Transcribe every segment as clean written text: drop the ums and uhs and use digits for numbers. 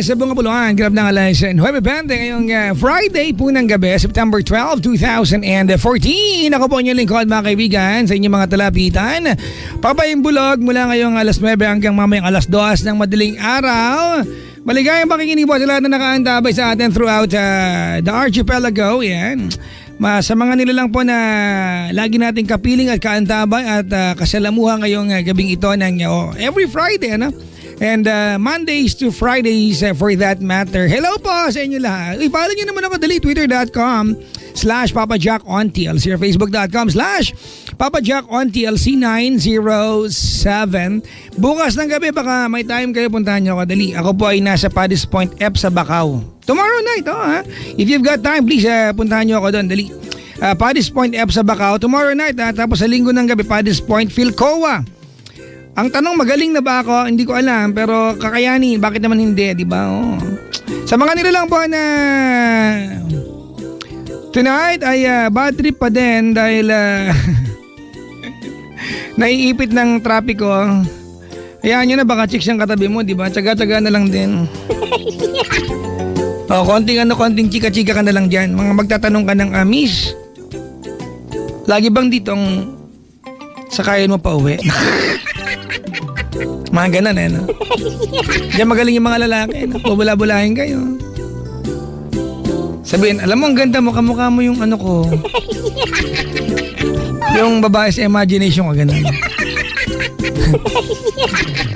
sa Bunga Buluan, Grab ng Alas 9:20 ngayong Friday po ng gabi, September 12, 2014. Ako po inyong lingkod mga kaibigan sa inyong mga talapitan. Papayong Bulog mula ngayong alas 9 hanggang mamayang alas 2 ng madaling araw. Maligayang pakikinig po sa lahat na nakaantabay sa atin throughout the archipelago. Yan. Sa mga nilalang po na lagi nating kapiling at kaantabay at kasalamuhan ngayong gabing ito ng every Friday, ano? And Mondays to Fridays for that matter. Hello po sa inyo lahat. I-follow nyo naman ako dali, twitter.com/PapaJackOnTLC or facebook.com/PapaJackOnTLC907. Bukas ng gabi baka may time kayo, puntahan nyo ako dali. Ako po ay nasa Paddy's Point F sa Bacau. Tomorrow night, ha? If you've got time, please puntahan nyo ako doon dali. Paddy's Point F sa Bacau tomorrow night, tapos sa linggo ng gabi Paddy's Point Philcoa. Ang tanong, magaling na ba ako? Hindi ko alam, pero kakayanin. Bakit naman hindi, di ba? Oh. Sa mga nilalang po na tonight ay bad trip pa din dahil naiipit ng trapiko. Hayaan nyo na, baka chicks yung katabi mo, di ba? Tsaga-tsaga na lang din. Konting chika-chika ka na lang dyan. Mga magtatanong ka ng miss, lagi bang ditong sakayin mo pa uwi? Mga ganon no? Diyan magaling yung mga lalaki, no? Bubula-bulahin kayo. Sabihin, alam mo ang ganda mo, kamukha mo yung ano ko. Yung babae sa imagination ko, ganon.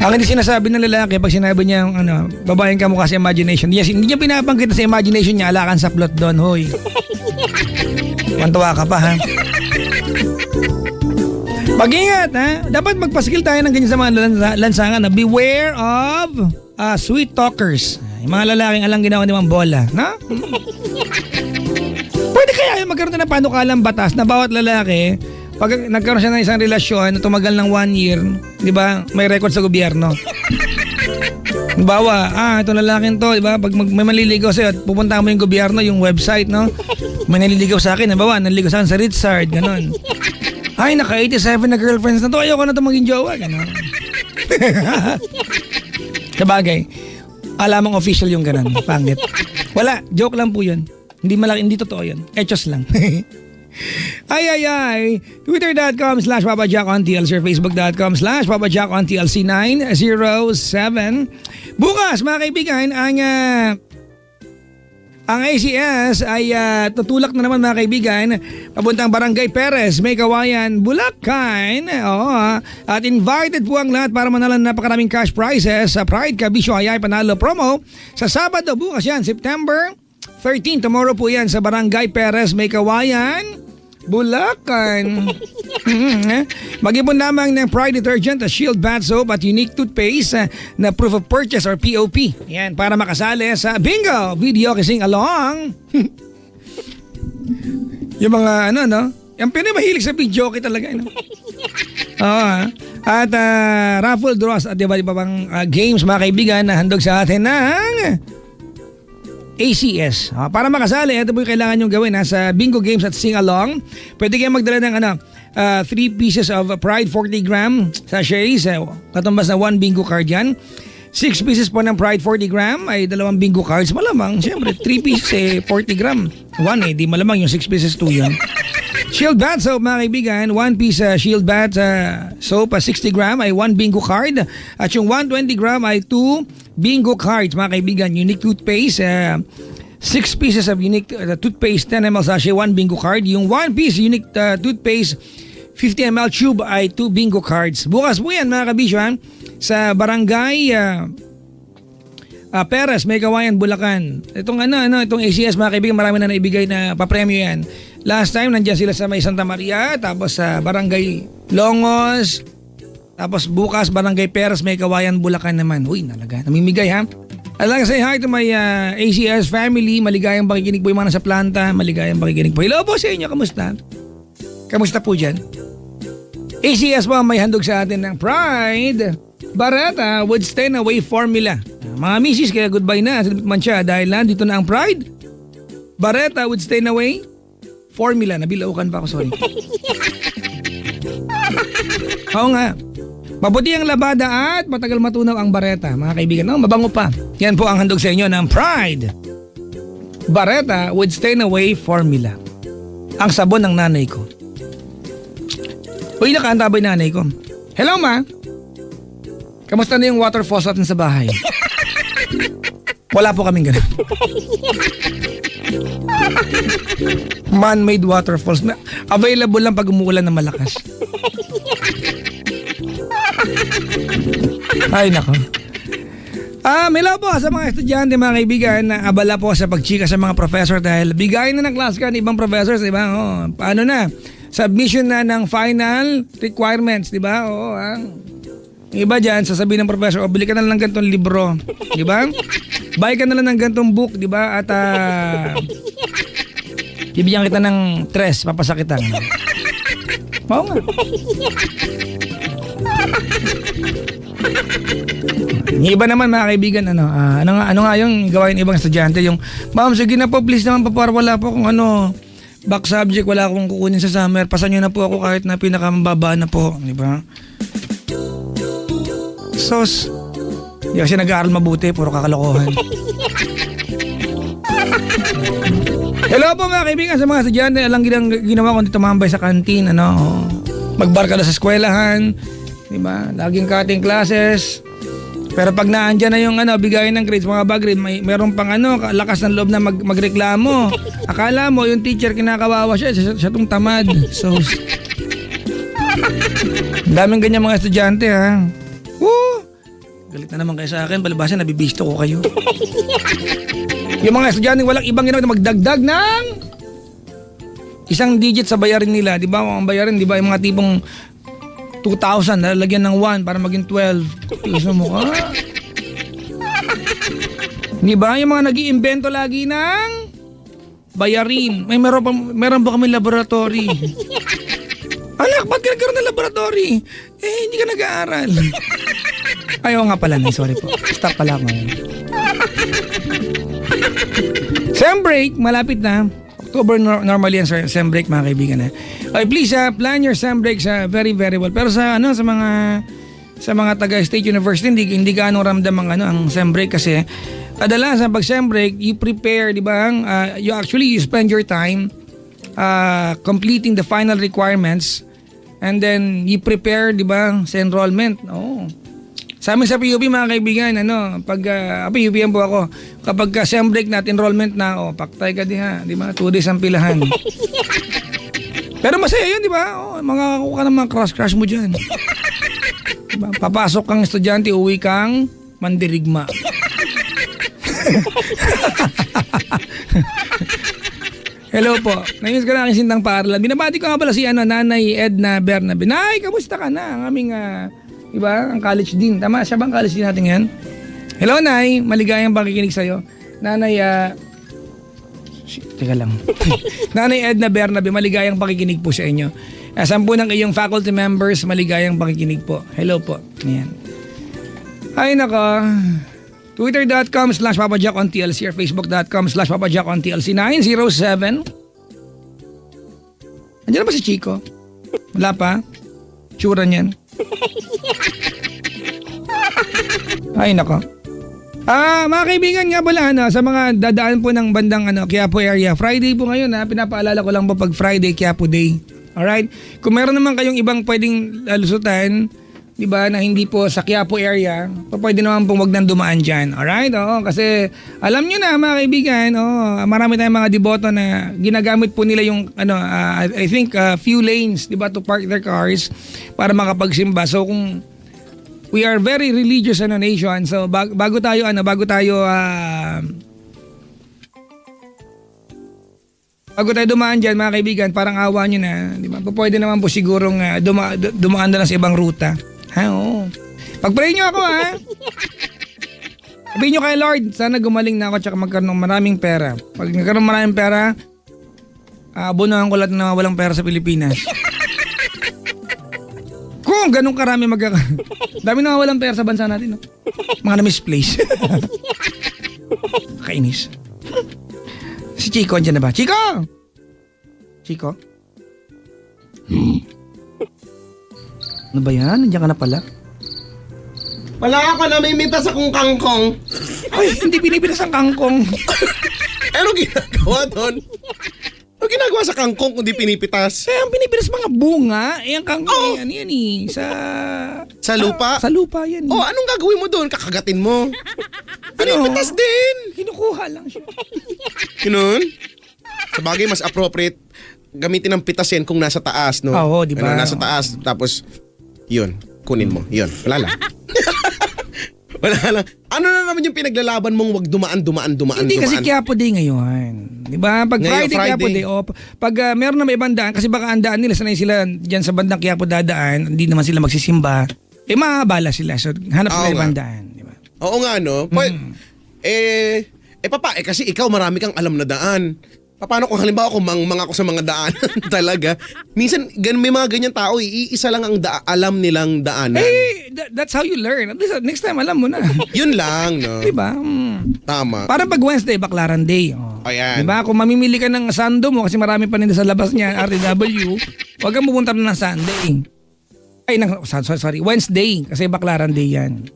Ang hindi sinasabi ng lalaki pag sinabi niya yung babaeng kamukha sa imagination, hindi niya pinapanggit sa imagination niya, alakan sa plot doon, hoy. Mantuwa ka pa, ha? Mag-ingat, ha? Dapat magpaskil tayo ng ganyan sa mga lansangan na beware of sweet talkers. Yung mga lalaking alang ginawa ni Mang Bola, na? Pwede kaya magkaroon ng panukalang batas na bawat lalaki, pag nagkaroon siya ng isang relasyon na tumagal ng 1 year, di ba, may record sa gobyerno. Bawa, itong lalaking to, di ba, pag may manliligaw sa'yo at pupunta mo yung gobyerno, yung website, no? May naliligaw sa akin, bawa, naliligaw sa akin sa Richard, ganon. Ay, naka-87 na girlfriends na to. Ayoko na ito maging jowa. Gano'n. Sabagay, alamang official yung gano'n. Pangit. Wala, joke lang po yun. Hindi malaki, hindi totoo yun. Echos lang. ay. Twitter.com/PapaJackOnTLC or Facebook.com/PapaJackOnTLC907. Bukas, mga kaibigan, ang ACS ay tutulak na naman mga kaibigan papuntang Barangay Perez, May Kawayan, Bulacan. At invited po ang lahat para manalan napakaraming cash prizes sa Pride Kabisyo Hayay Panalo promo sa Sabado. Bukas yan, September 13. Tomorrow po yan sa Barangay Perez, May Kawayan, Bulacan. Mag-ipon lamang ng Pride Detergent, Shield Bath Soap at Unique Toothpaste na Proof of Purchase or POP. Yan, para makasali sa Bingo Video Kissing Along. Yung mga no? Yung pinamahilig sa video okay talaga. At raffle draws at iba bang games mga kaibigan na handog sa atin ng ACS. Para makasali, ito po yung kailangan nyo gawin sa Bingo Games at Sing Along. Pwede kayo magdala ng 3 pieces of Pride 40 gram sachets, katumbas na 1 bingo card yan. 6 pieces po ng Pride 40 gram ay 2 bingo cards. Malamang, siyempre, 3 pieces 40 gram. 1 di malamang yung 6 pieces 2 yan. Shield Bath Soap mga kaibigan, 1 piece Shield Bath Soap 60 gram ay 1 bingo card. At yung 120 gram ay 2 bingo cards mga kaibigan. Unique Toothpaste, 6 pieces of Unique Toothpaste 10 ml sachet, 1 bingo card. Yung 1 piece Unique Toothpaste 50 ml tube ay 2 bingo cards. Bukas po yan mga kabisyo sa Barangay Perez, May Kawayan, Bulacan. Itong itong ACS mga kaibigan, marami na naibigay na papremyo yan. Last time nandiyan sila sa May Santa Maria, tapos sa Barangay Longos, tapos bukas Barangay Perez, May Kawayan, Bulacan naman. Uy, nalaga, namimigay ha. I'd like to say hi to my ACS family. Maligayang pakikinig po yung mga nasa planta. Maligayang pakikinig po. Hello po sa inyo, kamusta? Kamusta po dyan? ACS po may handog sa atin ng Pride Barretta Wood Stay Away Formula. Mga misis, kaya goodbye na. Silipit man siya dahil dito na ang Pride Barretta Wood Stay Away Formula. Nabilaukan pa ako, sorry. Oo nga. Mabuti ang labada at matagal matunaw ang bareta, mga kaibigan. No, mabango pa. Yan po ang handog sa inyo ng Pride Bareta with Stain Away Formula. Ang sabon ng nanay ko. Uy, nakaantabay nanay ko. Hello, ma. Kamusta na yung water faucet natin sa bahay? Wala po kaming ganun. Man-made waterfalls. Available lang pag umuulan ng malakas. Ay, nako. May love po sa mga estudyante, mga kaibigan, na abala po sa pagchika sa mga professor dahil bigayin na ng class ka ng ibang professors, di ba? Paano na? Submission na ng final requirements, di ba? Yung iba dyan, sasabihin ng professor, bili ka na lang ng gantong libro, di ba? Buy ka na lang ng gantong book, di ba? At bibigyan kita ng tres, papasakitan. Oo nga. Yung iba naman, mga kaibigan, ano nga yung gawain ng ibang estudyante, yung, ma'am, sige na po, please naman, para wala po kung back subject, wala akong kukunin sa summer, pasan nyo na po ako kahit na pinakamababa na po, di ba? Sos, di kasi nag-aaral mabuti, puro kakalokohan. Hello po, mga kaibigan, sa mga estudyante, alang ginawa ko dito tumambay sa kantin, magbarka na sa eskwelahan, di ba? Laging cutting classes. Pero pag naandyan na yung bigayin ng grades, mga bag grade, mayroon pang lakas ng loob na magreklamo. Akala mo yung teacher kinakawawa siya tong tamad. So, daming ganyan mga estudyante, ha. Galit na naman kayo sa akin, palibasan nabibisto ko kayo. Yung mga estudyante walang ibang ginawa na magdagdag ng isang digit sa bayarin nila, di ba? Ang bayarin, di ba, yung mga tipong 2,000, lalagyan ng 1 para maging 12. Gusto mo ka? Di ba? Yung mga nag-iimbento lagi ng bayarin. Meron ba kami laboratory? Anak, ba't ka nagkaroon ng laboratory? Hindi ka nag-aaral. Ayaw nga pala, sorry po. Stop pala ako ngayon. Sem break, malapit na. October normally yan, sem break, mga kaibigan. Okay, please plan your sem breaks very very well. Pero sa mga taga State University hindi gaano ramdam ang sem break kasi kadalasan pag sem break you prepare, di ba? You spend your time completing the final requirements and then you prepare, di ba, sa enrollment. Sa amin sa PUP, mga kaibigan, pag PUP po ako, kapag sem break na at enrollment na, paktay ka di ba? 2 days ang pilahan. Pero masaya yun, di ba? Makakakuha ka ng mga crush mo dyan. Diba? Papasok kang estudyante, uwi kang mandirigma. Hello po. Namiss ko na aking sintang paaralan. Binabati ko nga pala si Nanay Edna Bernabe. Nay, kamusta ka na? Ang aming, diba? Ang college dean. Tama, siya bang college dean natin ngayon? Hello, Nay. Maligayang pakikinig sa'yo. Nanay, teka lang. Nanay Edna Bernabe, maligayang pakikinig po sa inyo. 10 ng iyong faculty members, maligayang pakikinig po. Hello po. Ayan. Ay, nako. Twitter.com/PapaJackOnTLC or Facebook.com/PapaJackOnTLC 907. Andiyan na ba si Chico? Wala pa? Tsura niyan. Ay, nako. Mga kaibigan nga pala, sa mga dadaan po ng bandang Quiapo area, Friday po ngayon, pinapaalala ko lang po pag Friday, Quiapo Day. Alright? Kung meron naman kayong ibang pwedeng lusutan, di ba, na hindi po sa Quiapo area, pwede naman pong wag nang dumaan dyan. Alright? Kasi alam nyo na, mga kaibigan, marami tayong mga deboto na ginagamit po nila yung, I think, few lanes, di ba, to park their cars para makapagsimba. So, kung we are very religious nation, so bago tayo dumaan dyan, mga kaibigan, parang awa nyo na, di ba? Pwede naman po sigurong dumaan na lang sa ibang ruta. Oo. Pag-pray nyo ako, ha? Sabihin nyo kay Lord, sana gumaling na ako tsaka magkaroon ng maraming pera. Pag nagkaroon ng maraming pera, abunuhan ko lahat na walang pera sa Pilipinas. Kung ganun karami dami na walang pera sa bansa natin, no? Mga na-misplace. Kainis. Si Chico, andyan na ba? Chico! Chico? Ano ba yan? Nandiyan ka na pala? Wala ako namimitas akong kangkong. Ay, hindi pinipitas ang kangkong. Ano ginagawa doon? Ano ginagawa sa kangkong kung di pinipitas? Kaya ang pinipitas mga bunga, ang kangkong yan eh. Sa lupa? Sa lupa yan. Oh, anong gagawin mo doon? Kakagatin mo. Pinipitas din. Kinukuha lang siya. Ganun? Sabagay, mas appropriate gamitin ng pitas yan kung nasa taas, no? Oo, di ba? Nasa taas, tapos, yun, kunin mo. Yun, wala lang. Wala lang. Ano na naman yung pinaglalaban mong wag dumaan? Hindi kasi Quiapo Day ngayon. Di ba? Pag Ngayon, Friday, Quiapo Day, pag meron na may ibang daan, kasi baka ang daan nila, sanay sila dyan sa bandang Quiapo dadaan, hindi naman sila magsisimba, maabala sila. So, hanap sila ibang daan. Di ba? Oo nga, no? Kasi ikaw marami kang alam na daan. Paano kung halimbawa kung mangmang ako sa mga daan talaga? Minsan may mga ganyan tao, iisa lang ang alam nilang daanan. That's how you learn. At least next time alam mo na. Yun lang, no? Diba? Tama. Parang pag Wednesday, Baklaran Day. Ayan. Diba? Kung mamimili ka ng sando mo, kasi marami pa nila sa labas niya, RTW, huwag kang pupunta na ng Sunday. Wednesday, kasi Baklaran Day yan.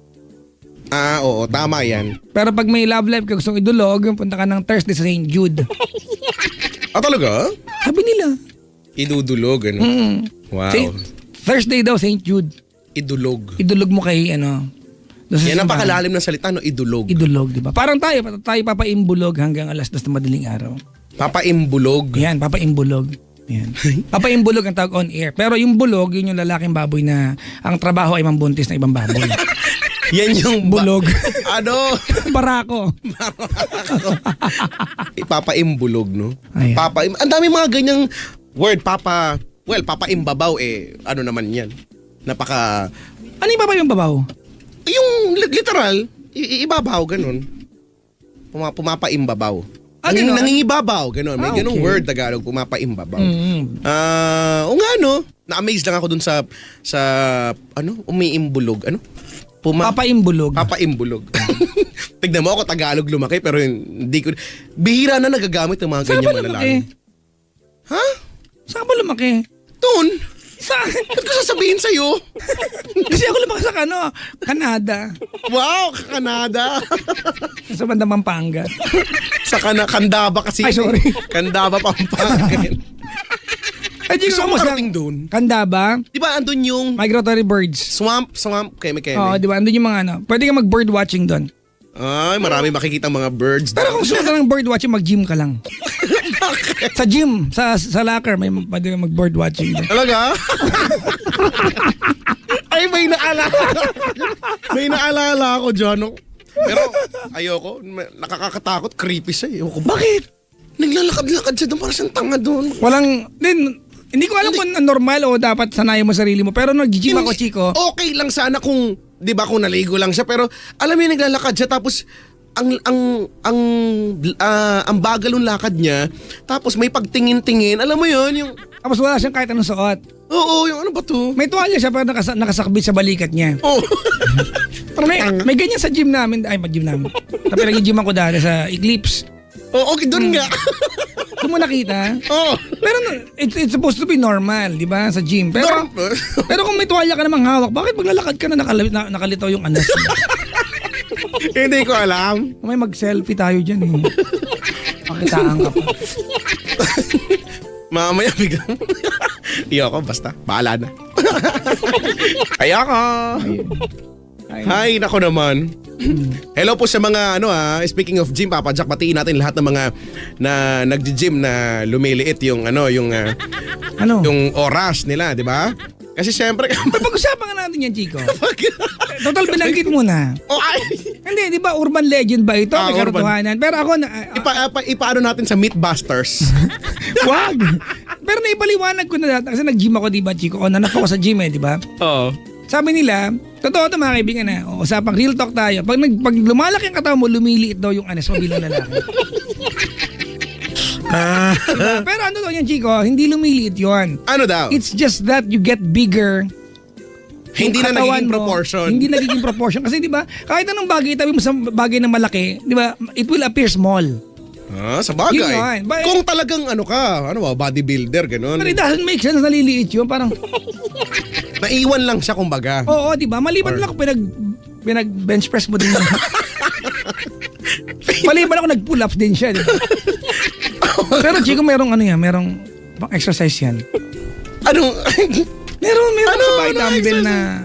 Oo, tama yan. Pero pag may love life ka gustong idulog, punta ka ng Thursday sa St. Jude. Talaga? Sabi nila. Idudulog, ano? Wow. Thursday daw, St. Jude. Idulog. Idulog mo kay, Yan ang pakalalim ng salita, no? Idulog. Idulog, di ba? Parang tayo papaimbulog hanggang alas 2 na madaling araw. Papaimbulog? Yan, papaimbulog. Yan. Papaimbulog ang tawag on air. Pero yung bulog, yun yung lalaking baboy na ang trabaho ay mambuntis na ibang baboy. Yan yung bulog. Barako. Barako. Ipapaimbulog, no? Ayan. Ang dami mga ganyang word, papaimbabaw, ano naman yan? Ano yung babaw yung babaw? Yung literal, ibabaw, ganun. Pumapaimbabaw. Nangingibabaw, ganun. May ganung word Tagalog, pumapaimbabaw. O nga, no? Na-amaze lang ako dun sa umiimbulog, Papaimbulog. Tignan mo ako Tagalog lumaki pero hindi ko bihira na nagagamit ng mga ganyan malalaki. Ha? Saan ba lumaki? Doon. Saan? Ba't ko sasabihin sa'yo? Kasi ako lumaki sa Canada. Wow, Canada. Sa bandang Pampanga. Sa Candaba kasi. Ay, sorry. Candaba, Pampanga. Ay, gusto mo karating doon? Candaba. Di ba andun yung migratory birds? Swamp, keme. Oo, di ba? Andun yung mga pwede ka mag-bird watching doon. Ay, marami makikita mga birds. Pero kung gusto ka ng bird watching, mag-gym ka lang. Sa gym, sa locker, pwede ka mag-bird watching doon. Talaga? Ay, may naalala ako dyan. No? Pero ayoko, nakakatakot, creepy siya. Bakit? Naglalakad-lakad siya doon para siyang tanga doon. Hindi ko alam kung normal o dapat sanayin mo sarili mo. Pero nag-gym ako, Chico. Okay lang sana kung, di ba, kung naligo lang siya. Pero alam mo yung naglalakad siya tapos ang bagal ng lakad niya. Tapos may pagtingin-tingin. Alam mo yun, yung... Tapos wala siyang kahit anong suot. Oo, yung ano ba to? May tuwalya siya pero nakasakbit sa balikat niya. Oo. may ganyan sa gym namin. Ay, mag-gym namin. Tapi nag-gym ako dati sa Eclipse. Oo, okay, doon nga. Kung mo nakita? Oo. Pero it's supposed to be normal, di ba? Sa gym. Pero kung may tuwalya ka namang hawak, bakit maglalakad ka na nakalitaw yung anas mo? Hindi ko alam. May mag-selfie tayo dyan eh. Pakitaan ka pa. Mamaya biglang. Iyoko, basta. Bahala na. Ayoko. Hi, nako naman. Hello po sa mga speaking of gym, Papa Jack, batiin natin lahat ng mga na nagji-gym na lumiliit yung yung oras nila, di ba? Kasi syempre pag-usapan nga natin yan, Chico. Total binanggit mo na. Hindi, di ba urban legend ba ito? May katotohanan. Pero ako ipaano natin sa Mythbusters. Wag. Pero naipaliwanag ko na kasi nag-gym ako, di ba, Chico? Nanap ako sa gym di ba? Oo. Sabi nila, totoo ito mga kaibigan na, usapang real talk tayo. Pag lumalaki ang katawan mo, lumiliit daw yung anas mo bilang lalaki. Diba? Pero ano daw yan, Chico? Hindi lumiliit yun. Ano daw? It's just that you get bigger. Hindi na nagiging proportion. Hindi nagiging proportion. Kasi di ba, kahit anong bagay, itabi mo sa bagay na malaki, di ba, it will appear small. Sa bagay. Kung talagang bodybuilder, gano'n. But it doesn't make sense, naliliit yun. Parang... Naiwan lang siya, kumbaga. Oo, di ba? Maliban lang pinag-bench press mo din. Maliban ako nag-pull ups din siya. Diba? Pero Chico, merong pang exercise yan. Anong? Meron sa bahay dumbbell na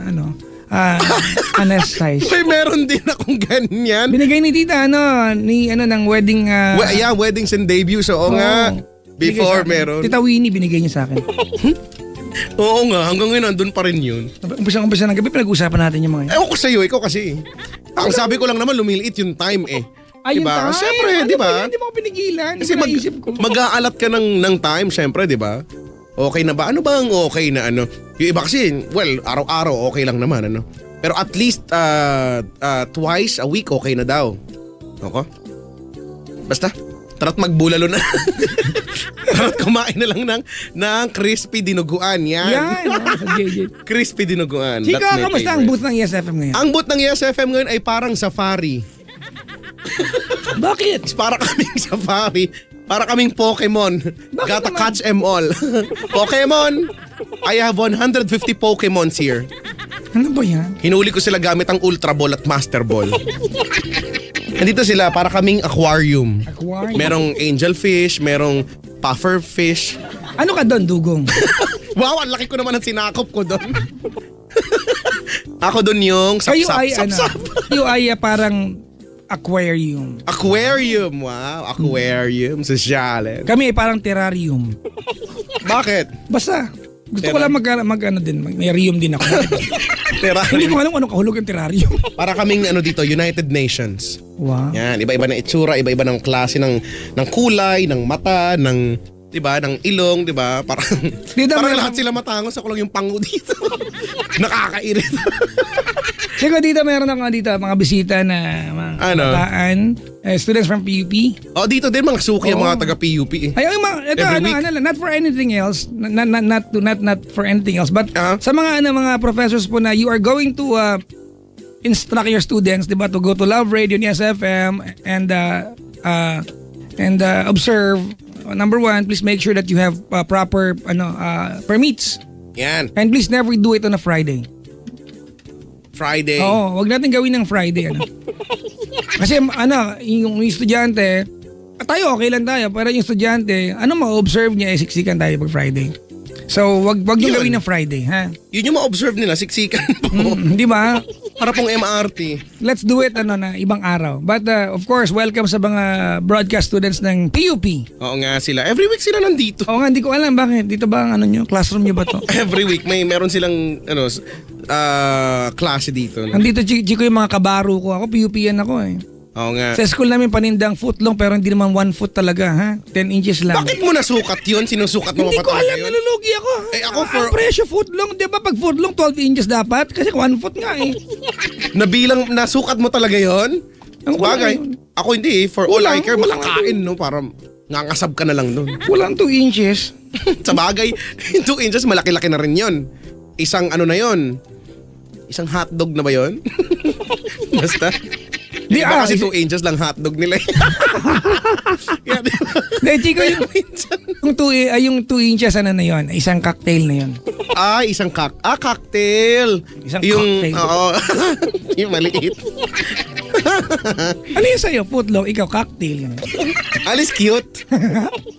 exercise. Meron din akong ganyan. Binigay ni tita ng wedding weddings and debuts. Oo nga. Before meron. Tita Winnie binigay niya sa akin. Oo nga, hanggang ngayon nandun pa rin yun. Umpisa ng gabi pinag-usapan natin yung mga yun. Ewan ko sa'yo, ikaw kasi. Ang sabi ko lang naman, lumiliit yung time eh. Ay, diba? Siyempre, di ba? Hindi mo ko pinigilan. Kasi mag-aalat ka ng time, siyempre, di ba? Okay na ba? Ano ba ang okay na ano? Yung iba kasi, well, araw-araw okay lang naman, ano? Pero at least twice a week okay na daw. Okay? Basta, tara't magbulalo na. Tara't kumain na lang ng crispy dinuguan. Yan. Sa JJ. Crispy dinuguan. Chico, kamusta ang booth ng ESFM ngayon? Ang booth ng ESFM ngayon ay parang safari. Bakit? Para kaming safari. Para kaming Pokemon. Bakit Gotta naman? catch them all. Pokemon! I have 150 Pokemons here. Ano ba yan? Hinuli ko sila gamit ang Ultra Ball at Master Ball. Nandito sila para kaming aquarium. Merong angelfish, merong pufferfish. Ano ka doon, dugong? Wow, ang laki ko naman ang sinakop ko doon. Ako doon yung sapsap. You ay parang aquarium. Aquarium, wow. Aquarium, sosyal. Kami ay parang terrarium. Bakit? Basta, gusto ko lang may rium din ako. Hindi ko alam kung anong kahulog yung terrarium. Para kaming dito, United Nations. Wow. Yan, iba-iba ng itsura, iba-iba ng klase ng kulay, ng mata, ng 'di ba, ng ilong, 'di ba? Parang lahat sila matangos, ako lang yung pango dito. Nakakairit. Siguro dito meron ako mga bisita na mga kabataan, students from PUP. Dito din mga suki ang mga taga PUP. Ay, not for anything else, not for anything else, but sa mga professors po na you are going to instruct your students, 'di ba, to go to Love Radio ni SFM and observe. Number one, please make sure that you have proper permits. Yan. And please never do it on a Friday. Oo, wag natin gawin ng Friday. Kasi yung estudyante, tayo okay lang tayo, pero yung estudyante, ma-observe niya, siksikan tayo pag Friday. So, wag yung gawin ng Friday, ha? Yun yung ma-observe nila, siksikan po. Di ba? Para pong MRT. Let's do it na ibang araw. But of course, welcome sa mga broadcast students ng PUP. Oo nga sila. Every week sila nandito. Oo nga, hindi ko alam bakit. Dito ba ang nyo? Classroom nyo ba to? Every week meron silang klase dito. Nandito, Chico, yung mga kabaro ko. Ako, PUP-yan ako eh. Oo nga. Sa school namin panindang footlong pero hindi naman 1 foot talaga, ha? 10 inches lang. Bakit mo nasukat yun? Sinusukat mo hindi pa ko talaga alam, yun? nalulugi ako. Ako ang presyo footlong, di ba pag footlong 12 inches dapat? Kasi 1 foot nga eh. Nasukat mo talaga yun? Bagay. Ako hindi eh. For all I care, makakain, no? Para ngangasab ka na lang doon. Walang 2 inches. Sa bagay, 2 inches, malaki-laki na rin yun. Isang na yun? Isang hotdog na ba yun? Basta. Di ba kasi 2 inches lang hotdog nila. Chico, yung 2 inches na yun, isang cocktail na yun. Isang cocktail. Isang cocktail. Oo. Yung maliit. Ano yun sa'yo? Footlong, ikaw cocktail. Alice cute.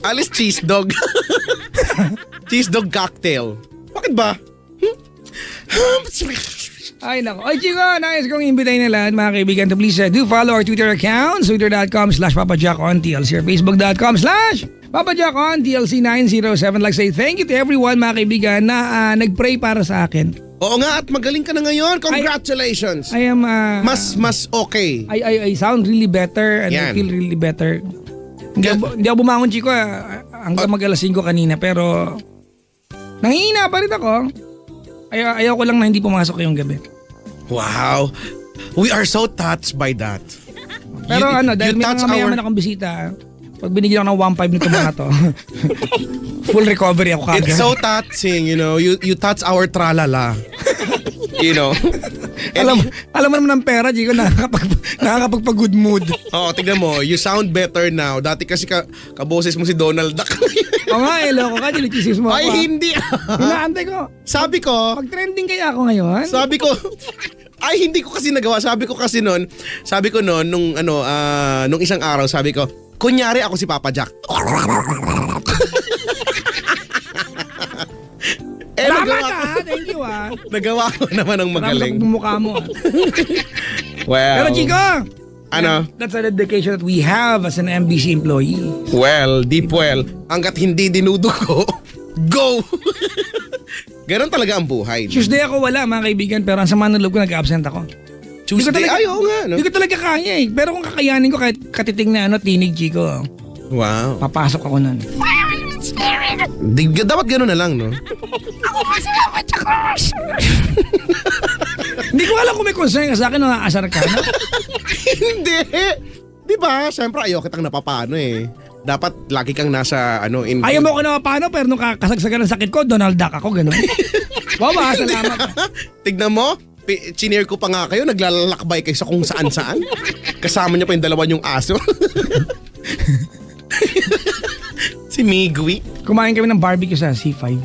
Alice cheese dog. Cheese dog cocktail. Bakit ba? Ay nako. Ay Chico, nais kong imbitahin na lahat mga kaibigan to please do follow our Twitter accounts, twitter.com/PapaJackOnTLC or facebook.com/PapaJackOnTLC907. Like say thank you to everyone mga kaibigan na nagpray para sa akin. Oo nga at magaling ka na ngayon. Congratulations. I am mas okay. I sound really better and I feel really better. Hindi ako bumangon Chico hanggang mag-alas 5 kanina pero nangihina pa rin ako. Ayaw ko lang na hindi pumasok ngayong gabi. Wow. We are so touched by that. Pero dahil may mga mayaman akong bisita, pag binigyan ako ng 1.5 nito mga to, full recovery ako kagad. It's so touching, you know. You touch our tralala. You know. Alam mo naman ng pera, Chico, nakakapagpa-good mood. Oo, tignan mo. You sound better now. Dati kasi kaboses mo si Donald Duck. Oo nga, loko ka, chinichisis mo ako. Ay, hindi. Inaantay ko. Sabi ko. Pag-trending kaya ako ngayon. Sabi ko, Ay, hindi ko kasi nagawa. Sabi ko noon, nung isang araw, sabi ko, kunyari ako si Papa Jack. Salamat thank you Nagawa ko naman ng magaling. Salamat mukha mo. Well. Pero Chico, ano? That's a dedication that we have as an MBC employee. Well, deep well. Hanggat hindi dinudugo, go! Ganon talaga ang buhay. Tuesday ako wala mga kaibigan, pero ang sama ng loob ko nag-absent ako. Tuesday? Oo nga. No? Hindi ko talaga kaya eh. Pero kung kakayanin ko kahit katiting na tinig, Chico. Wow. Papasok ako nun. Dapat gano'n na lang, no? Ako kasi ako, Hindi ko alam kung may concern ka sa akin o aasar ka. No? Hindi. Di ba? Siyempre ayaw kitang napapano eh. Dapat lagi kang nasa Ayaw mo ko na paano pero nung kasagsagan ng sakit ko, Donald Duck ako, gano'n. Wow, salamat. Tignan mo, chineer ko pa nga kayo, naglalakbay kayo sa kung saan-saan. Kasama niyo pa yung dalawa niyong aso. Si Migwi. Kumain kami ng barbecue sa C5.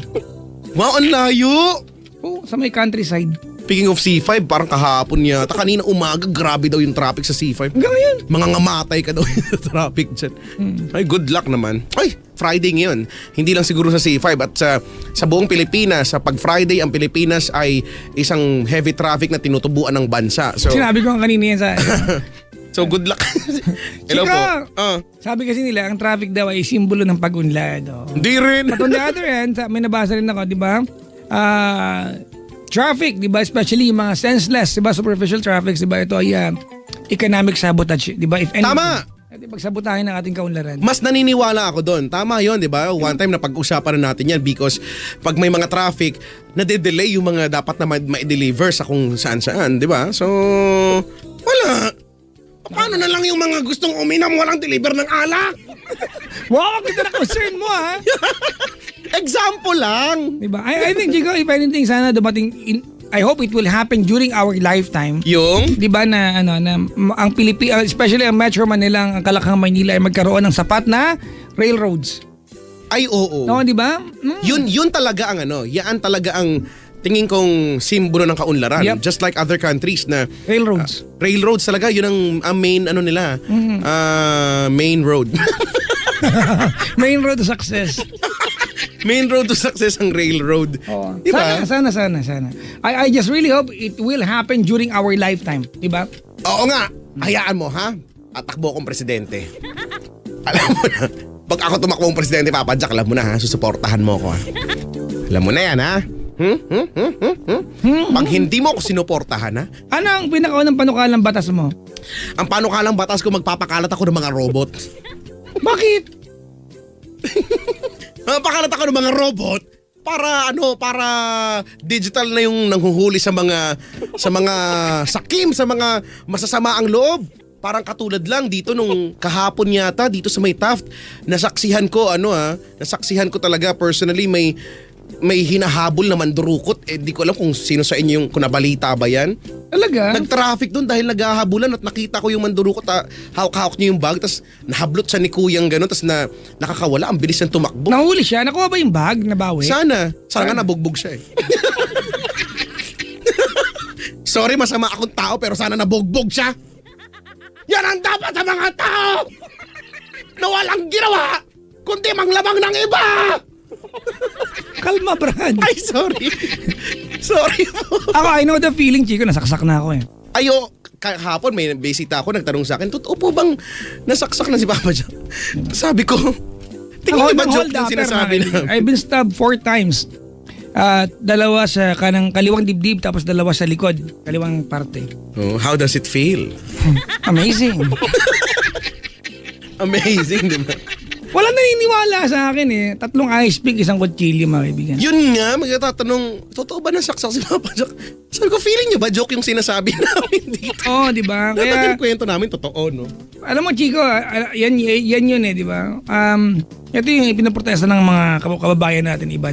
Wow, ang layo! Oo, sa may countryside. Speaking of C5, parang kahapon yata. Kanina umaga, grabe daw yung traffic sa C5. Hanggang ngayon. Mga ngamatay ka daw yung traffic dyan. Ay, good luck naman. Ay, Friday ngayon. Hindi lang siguro sa C5 at sa buong Pilipinas, sa pag-Friday, ang Pilipinas ay isang heavy traffic na tinutubuan ng bansa. So, sinabi ko ang kanina yan sa... So, good luck. Hello po. Sabi kasi nila, ang traffic daw ay simbolo ng pag-unlad. Hindi rin. But on the other hand, may nabasa rin ako, di ba? Traffic, di ba? Especially yung mga senseless, di ba? Superficial traffic, di ba? Ito ay economic sabotage, di ba? If anything, tama! Pagsabotahin ng ating kaunlaran. Mas naniniwala ako doon. Tama yon, di ba? One time na pag-usapan na natin yan because pag may mga traffic, nade-delay yung mga dapat na ma-deliver sa kung saan-saan, di ba? So, wala. Paano na lang yung mga gustong uminom walang deliver ng alak? Wow, kita na concern mo ha. Example lang. Diba? I think, Chico, if anything, sana dumating, I hope it will happen during our lifetime. Yung? Diba na, ang Pilipinas, especially ang Metro Manila, ang Kalakhang Maynila ay magkaroon ng sapat na railroads. Ay, oo. No, diba? Yun talaga ang yan talaga ang tingin kong simbolo ng kaunlaran. Yep. Just like other countries na railroads. Railroads talaga, yun ang main nila. Main road. Main road to success. Main road to success ang railroad. Oh. Diba? Sana. I just really hope it will happen during our lifetime. Diba? Oo nga. Hayaan mo, ha? Atakbo akong presidente. Alam mo na, pag ako tumakbo ang presidente, Papa Jack, alam mo na ha, susuportahan mo ko ha. Alam mo na yan ha. Pag hindi mo ako sinuportahan ha. Ano ang pinakaunang panukalang batas mo? Ang panukalang batas ko, magpapakalat ako ng mga robot. Bakit? Magpapakalat ako ng mga robot para digital na yung nanghuhuli sa mga sakim, sa mga masasama ang loob. Parang katulad lang dito nung kahapon yata dito sa may Taft, nasaksihan ko talaga personally may hinahabol na mandurukot. Di ko alam kung sino sa inyo kung nabalita ba yan. Talaga? Nag-traffic doon dahil naghahabulan at nakita ko yung mandurukot, hawak-hawak niya yung bag, tapos nahablot siya ni kuyang gano'n, tapos nakakawala, ang bilis niyang tumakbo. Nahuli siya? Nakuha ba yung bag? Nabawi? Sana nga nabugbog siya eh. Sorry, masama akong tao pero sana nabugbog siya. Yan ang dapat sa mga tao na walang ginawa kundi manglamang ng iba. Kalma, Brad. Ay, sorry. Sorry po. Ako, I know the feeling, Chico. Nasaksak na ako eh. Ayo, kahapon may bisita ako, nagtanong sa akin, totoo po bang nasaksak na si Papa Jack? Sabi ko, tingin niyo ba joke yung sinasabi na? I've been stabbed 4 times. Dalawa sa kanang kaliwang dibdib, tapos dalawa sa likod, kaliwang parte. Oh, how does it feel? Amazing. Amazing, di ba? Walang naniniwala sa akin eh. 3 ice pick, 1 kutsilyo, mga kaibigan. Yun nga, magtatanong, totoo ba nasaksak si Papa Jack? Sabi ko, feeling niyo ba joke yung sinasabi namin dito? Oo, di ba? Kaya kwento namin, totoo, no? Alam mo, Chico, yan yun eh, di ba? Ito yung pinaprotesta ng mga kababayan natin, iba.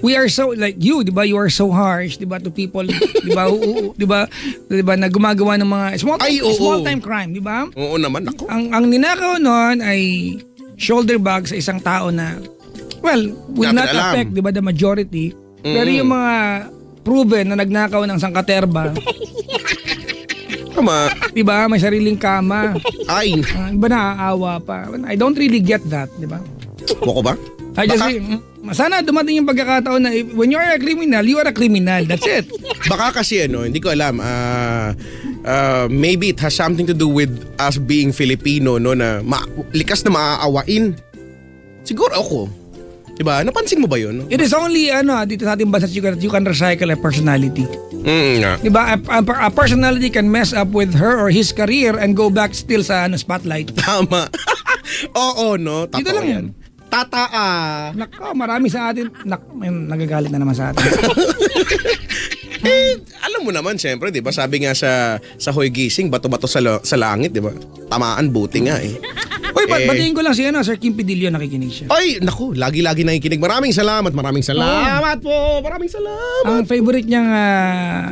We are so, like you, di ba? You are so harsh, di ba? To people, di ba? Di ba? Na gumagawa ng mga small time crime, di ba? Oo naman, ako. Ang ninakaw noon ay shoulder bag sa isang tao na, well, will not affect, di ba, the majority. Pero yung mga proven na nagnakaw ng sangkaterba. Tama. Diba? May sariling kama. Ay. Iba naaawa pa. I don't really get that, diba? Moko ba? I just sana dumating yung pagkakataon na when you are a criminal, you are a criminal. That's it. Baka kasi hindi ko alam. Maybe it has something to do with us being Filipino, no, na likas na maaawain. Siguro ako. Diba? Napansin mo ba yun? No? It is only dito sa ating bansa you can recycle a personality. Nga. Diba? A personality can mess up with her or his career and go back still sa spotlight. Tama. Oo, no? Totoo Dito lang yan. Tataa. Nako, marami sa atin. Nagagalit na naman sa atin. Alam mo naman, syempre, di ba? Sabi nga sa Hoy Gising, bato-bato sa langit, di ba? Tamaan, buti nga eh. Uy, batiin ko lang si Sir Kim Pidillo, nakikinig siya. Ay, naku, lagi-lagi nakikinig. Maraming salamat po. Maraming salamat. Ang favorite niyang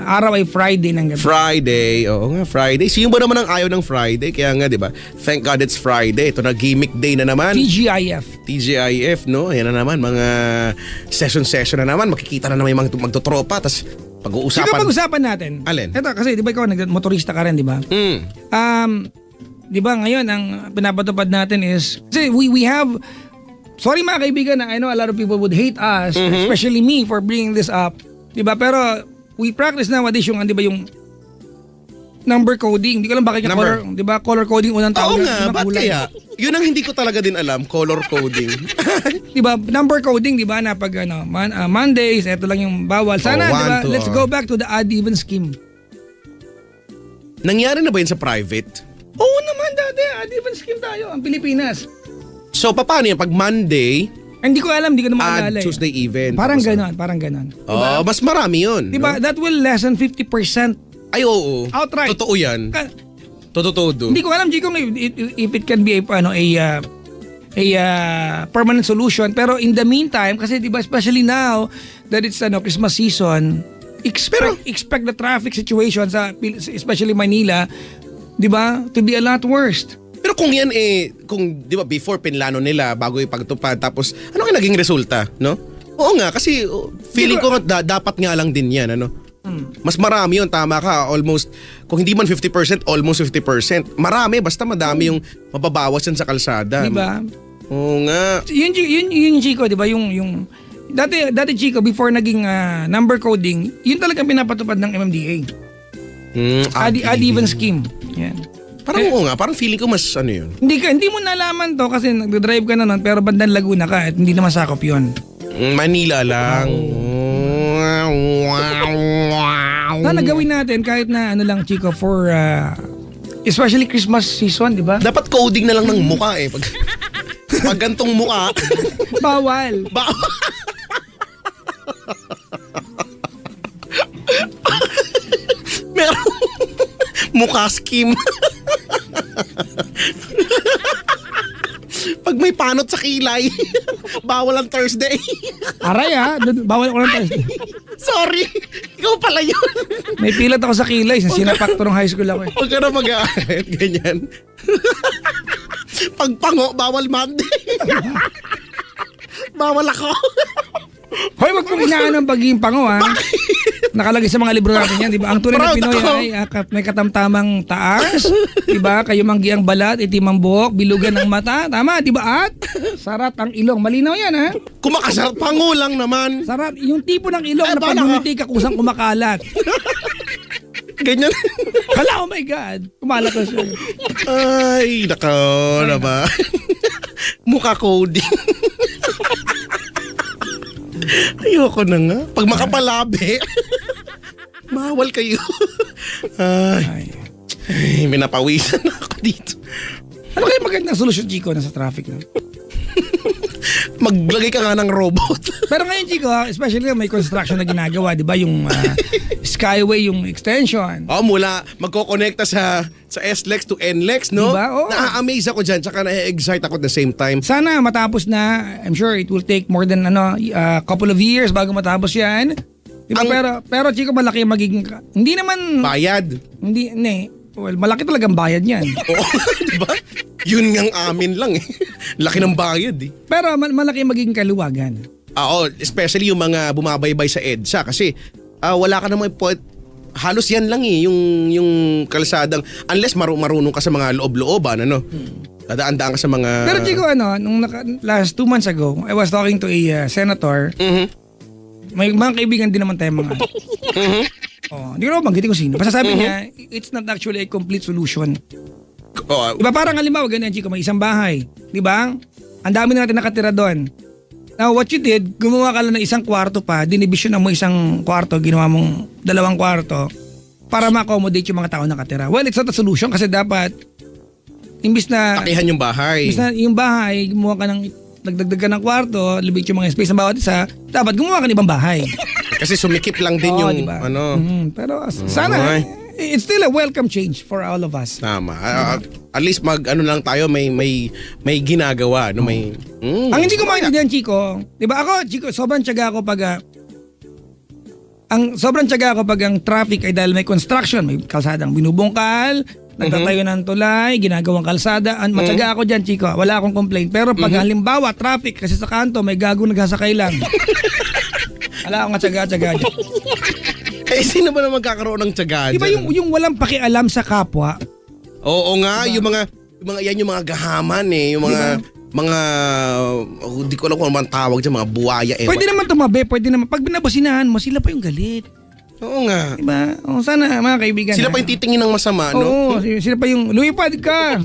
araw ay Friday ng gabi. Friday, oo nga, Friday. Sino ba naman ang ayaw ng Friday? Kaya nga, di ba? Thank God it's Friday. Ito na gimmick day na naman. TGIF, no? Ayan na naman, mga session na naman. Makikita na naman yung mga magtotropa. Tapos pag-uusapan. Sige, pag-usapan natin. Alin? Ito, kasi di ba ikaw motorista ka rin, di ba? Di ba ngayon, ang pinapatupad natin is, kasi we have, sorry mga kaibigan, I know a lot of people would hate us, especially me for bringing this up. Di ba? Pero we practice nowadays yung, di ba, yung number coding. Hindi ko lang bakit yung color, di ba? Color coding unang tawag. Oo nga, ba't kaya? Yun ang hindi ko talaga din alam, color coding. Di ba? Number coding, di ba? Na pag Mondays, eto lang yung bawal. Sana, di ba? Let's go back to the odd-even scheme. Nangyari na ba yun sa private? Oo naman dati, odd-even scheme tayo, ang Pilipinas. So, paano yan? Pag Monday, hindi ko alam, hindi ko na maalala. Tuesday even. Parang ganon. Diba? Mas marami yun. Diba? No? That will lessen 50%. Ay, oo. Outright. Totoo yan. Totoo. Hindi ko alam, Jikong, if it can be a permanent solution. Pero in the meantime, kasi diba, especially now that it's Christmas season, expect the traffic situation sa especially Manila, diba, to be a lot worse. Pero kung yan kung di ba before pinlano nila bago ipagtupad, tapos ano kaya naging resulta, no? Oo nga, kasi feeling ko dapat nga lang din yan, ano? Mas marami yun, tama ka, almost, kung hindi man 50%, almost 50%. Marami, basta madami yung mababawas yan sa kalsada. Diba? Oo nga. Yun Chico, diba, yung dati Chico, before naging number coding, yun talaga pinapatupad ng MMDA. Odd-even scheme. Yan. Parang oo nga, parang feeling ko mas yun. Hindi mo nalaman to kasi nagdadrive ka na nun pero bandang Laguna ka at hindi naman sakop yun. Manila lang. Sana gawin natin kahit na lang Chico for especially Christmas season, di ba? Dapat coding na lang ng mukha eh. Pag gantong mukha. Bawal. Meron mukha scheme. Pag may panot sa kilay, bawal ang Thursday. Aray bawal ako ng Thursday. Sorry, ikaw pala yun. May pilat ako sa kilay, sinapak to ng high school ako eh. Huwag ka na mag-aarit, ganyan. Pag pango, bawal Monday. Bawal ako. Hoy, wag mong inaan ng pagiging pango ha. Nakalagay sa mga libro natin yan, di ba? Ang tunay na Pinoy ay may katamtamang taas, di ba? Kayo manggi ang balat, itim ang buhok, bilugan ang mata, tama, di ba? At sarat ang ilong. Malinaw yan ha. Kumakasarap, pango lang naman. Sarat, yung tipo ng ilong na pag humiti ka kusang kumakalat. Ganyan. Kala, oh my God. Kumalat na siya. Ay, nako na ba? Mukha coding. Ayoko na nga. Pag makapalabi, mawal kayo. Ay, minapawisan na ako dito. Ano kaya magandang solusyon, Chico, na sa traffic na? Maglagay ka nga ng robot. Pero ngayon, Chico, especially may construction na ginagawa, di ba? Yung Skyway, yung extension. Mula magkokonekta sa SLEX to NLEX, no? Diba? Na-amaze ako dyan, tsaka na-excite ako at the same time. Sana matapos na. I'm sure it will take more than couple of years bago matapos yan. Diba? Pero Chico, malaki magiging, hindi naman bayad. Well, malaki talagang bayad yan. Oo, diba? Yun ngang amin lang eh. Laki ng bayad eh. Pero malaki magiging kaluwagan. Especially yung mga bumabaybay sa EDSA kasi wala ka namang halos yan lang yung kalsadang unless marunong ka sa mga loob-looban dadaan-daan ka sa mga... Pero Chico, nung last 2 months ago, I was talking to a senator. May mga kaibigan din naman tayo mga... Hindi ko naman banggitin kung sino. Basta sabi niya, it's not actually a complete solution. Diba parang halimbawa, ganyan Chico, may isang bahay. Diba? Ang dami na natin nakatira doon. Now, what you did, gumawa ka lang ng isang kwarto pa, dinibisyon mo isang kwarto, ginawa mong 2 kwarto para ma-accommodate yung mga tao nakatira. Well, it's not a solution kasi dapat imbis na takihan yung bahay. Imbis na yung bahay, gumawa ka ng nagdagdag ka ng kwarto, libit yung mga space ng bawat isa, dapat gumawa ka ng ibang bahay. Kasi sumikip lang din yung diba? Pero sana it's still a welcome change for all of us. Tama. At least lang tayo may ginagawa, may Ang hindi ko maintindihan, Chico, 'di ba? Ako, Chico, sobrang tiyaga ako pag ang traffic ay dahil may construction, may kalsadang binubungkal, nagtatayo ng tulay, ginagawang kalsada. Matyaga ako dyan, Chico. Wala akong complaint. Pero pag halimbawa, traffic, kasi sa kanto, may gagong nagsasakay lang. Wala akong tyaga-tyaga dyan. Sino ba na magkakaroon ng tyaga dyan? Diba yung walang pakialam sa kapwa? Oo nga, diba? yung mga gahaman yung mga... Diba? Hindi ko alam kung ano tawag dyan, mga buwaya. Pwede naman tumabi, pwede naman. Pag binabusinahan mo, sila pa yung galit. Oo nga. Diba? Sana mga kaibigan. Sila pa yung titingin ng masama, no? Oo, sila pa yung lumipad ka.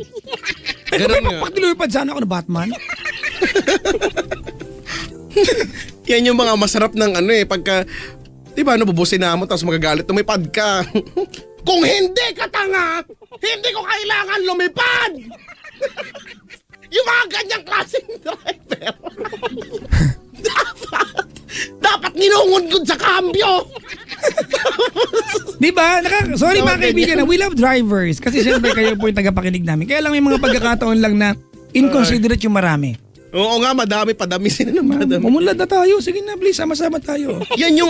Ganun nga. Pag lumipad sana ako na Batman. Yan yung mga masarap ng pagka, diba, bubusinahan mo tapos magagalit, lumipad ka. Kung hindi ka tanga, hindi ko kailangan lumipad! Yung mga ganyang klaseng driver. Dapat ninungod sa kambyo. Diba? Sorry mga kaibigan, we love drivers. Kasi siyempre kayo po yung tagapakinig namin. Kaya lang may mga pagkakataon lang na inconsiderate yung marami. Oo nga, madami, padamisin na madami. Umulad na tayo. Sige na, please, sama-sama tayo. Yan yung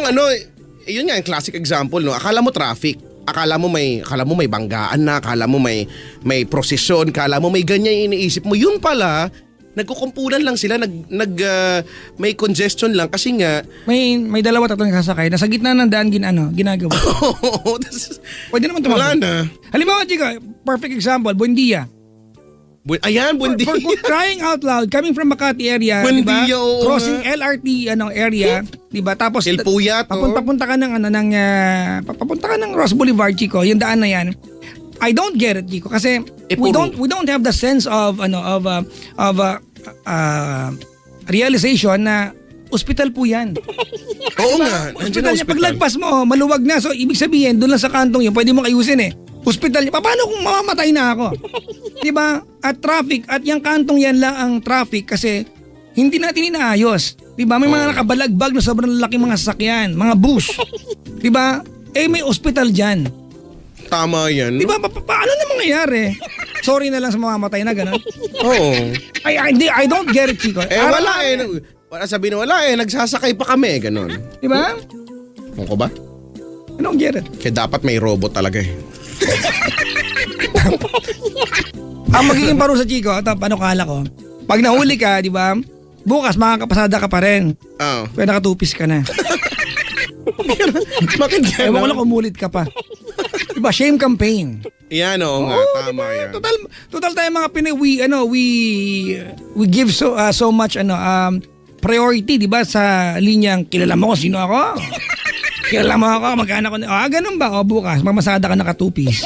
yun nga, yung classic example, no? Akala mo traffic. Akala mo may banggaan na, akala mo may prosesyon, akala mo may ganyan iniisip mo. Yun pala, nagkukumpulan lang sila, may congestion lang kasi nga may 2-3 sasakay na sa gitna ng daan ginagawa. Pwede naman tumabi. Wala na. Halimbawa, Chica, perfect example, Buendia. Ayan, Buendia. For crying out loud, coming from Makati area, Buendia, diba? Crossing LRT area, diba? Tapos Ilpuyat, papunta ka ng Ross Boulevard, Chico, yung daan na yan. I don't get it, Chico, kasi we don't have the sense of realization na ospital po yan. Oo nga. Ospital niya, paglagpas mo, maluwag na. So, ibig sabihin, doon lang sa kantong yun, pwede mong ayusin Hospital niya. Paano kung mamamatay na ako? Diba? At traffic, at yung kantong yan lang ang traffic kasi hindi natin inaayos. Diba? May mga nakabalagbag na sobrang laki mga sasakyan, mga bus. Diba? May hospital dyan. Tama yan. Diba? Paano na mangyayari? Sorry na lang sa mamamatay na gano'n. Oo. I don't get it, Chico. Wala sabihin na wala nagsasakay pa kami, gano'n. Diba? Ano ko ba? I don't get it. Kaya dapat may robot talaga Ang magiging parusa, Chico, paano kala ko? Pag nahuli ka, di ba? Bukas makakapasada ka pa rin. Oo. Kaya nakatupis ka na. Bakit gano'n? Ewan ko lang umulit ka pa. Diba? Shame campaign. Yan, oo nga. Tama yan. Total tayo mga Pinoy, we give so much priority, di ba? Sa linyang kilala mo kung sino ako. Kilala mo ako, magkaanak ko. Ganun ba? Bukas, mamasada ka nakatupis.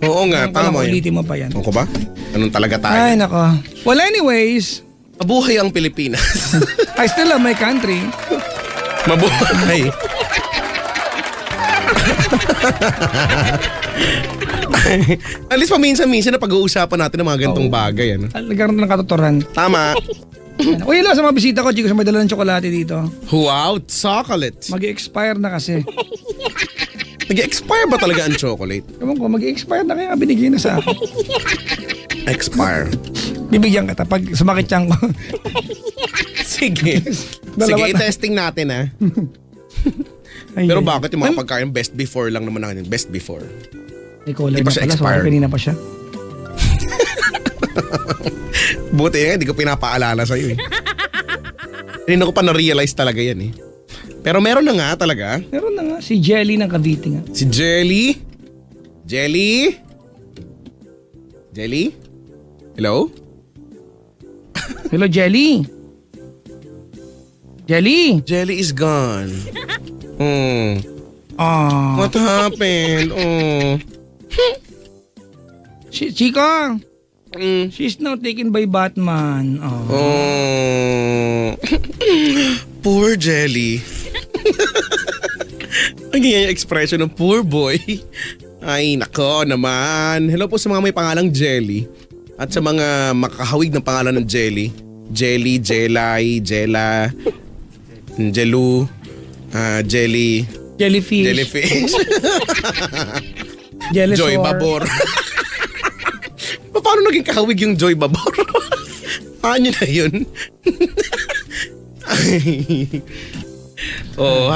Oo nga, tama yan. Ulitin mo pa yan. Ako ba? Anong talaga tayo? Ay, nako. Well, anyways. Mabuhay ang Pilipinas. I still love my country. Mabuhay. At least paminsan-minsan na pag-uusapan natin ng mga ganitong bagay. Nagkaroon ng katuturan. Tama. Uy, hello sa mga bisita ko, Chico, may dala ng tsokolate dito. Wow, chocolate. Mag-i-expire na kasi. Nag-expire ba talaga ang chocolate? Ewan ko, mag-i-expire na kaya binigay na sa akin. Expire. Bibigyan kita pag sumakit siyang ko. Sige. Sige, i-testing natin Pero bakit yung mga pagkain best before lang naman natin? Best before. Di pa siya expire. Kanina pa siya. Buti hindi ko pinapaalala sa'yo Kanina ko pa na-realize talaga yan Pero meron na nga talaga. Meron na nga. Si Jelly ng Cavite nga. Si Jelly? Jelly? Jelly? Hello? Hello, Jelly. Jelly. Jelly is gone. Ah. What happened? Chico. She's now taken by Batman. Poor Jelly. Ang ganyan yung expression ng poor boy. Ay, nako naman. Hello po sa mga may pangalang Jelly. At sa mga makakahawig ng pangalan ng Jelly. Jelly, Jelay, Jella, Jelu, Jelly. Jellyfish. Jellyfish. Jellysaur. Joy Babor. Paano naging kahawig yung Joy Babor? Ano na yun?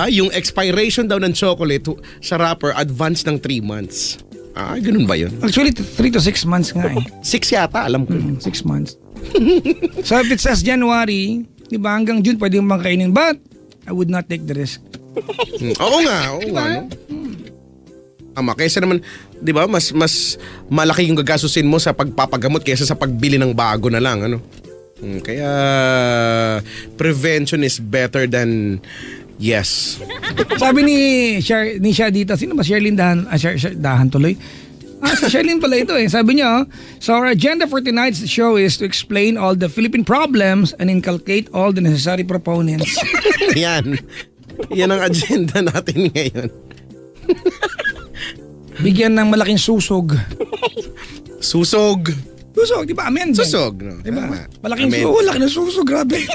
Yung expiration daw ng chocolate sa wrapper advance ng 3 months. Ganun ba yun? Actually, 3 to 6 months nga eh. 6 yata, alam ko. 6 months. So if it says January, di ba hanggang June pwede mong kainin, but I would not take the risk. Oo nga. No? Tama, kaysa naman, di ba, mas malaki yung gagastusin mo sa pagpapagamot kaysa sa pagbili ng bago na lang, ano? Kaya, prevention is better than yes. Sabi ni siya dito, sino ba? Sherlyn Dahan tuloy? Si Sherlyn pala ito eh. Sabi niya, so our agenda for tonight's show is to explain all the Philippine problems and inculcate all the necessary proponents. Yan ang agenda natin ngayon. Bigyan ng malaking susog. Susog, di ba? Amen. susog, no? Di ba? Tama. Malaking Amen. susog, laki ng susog, grabe.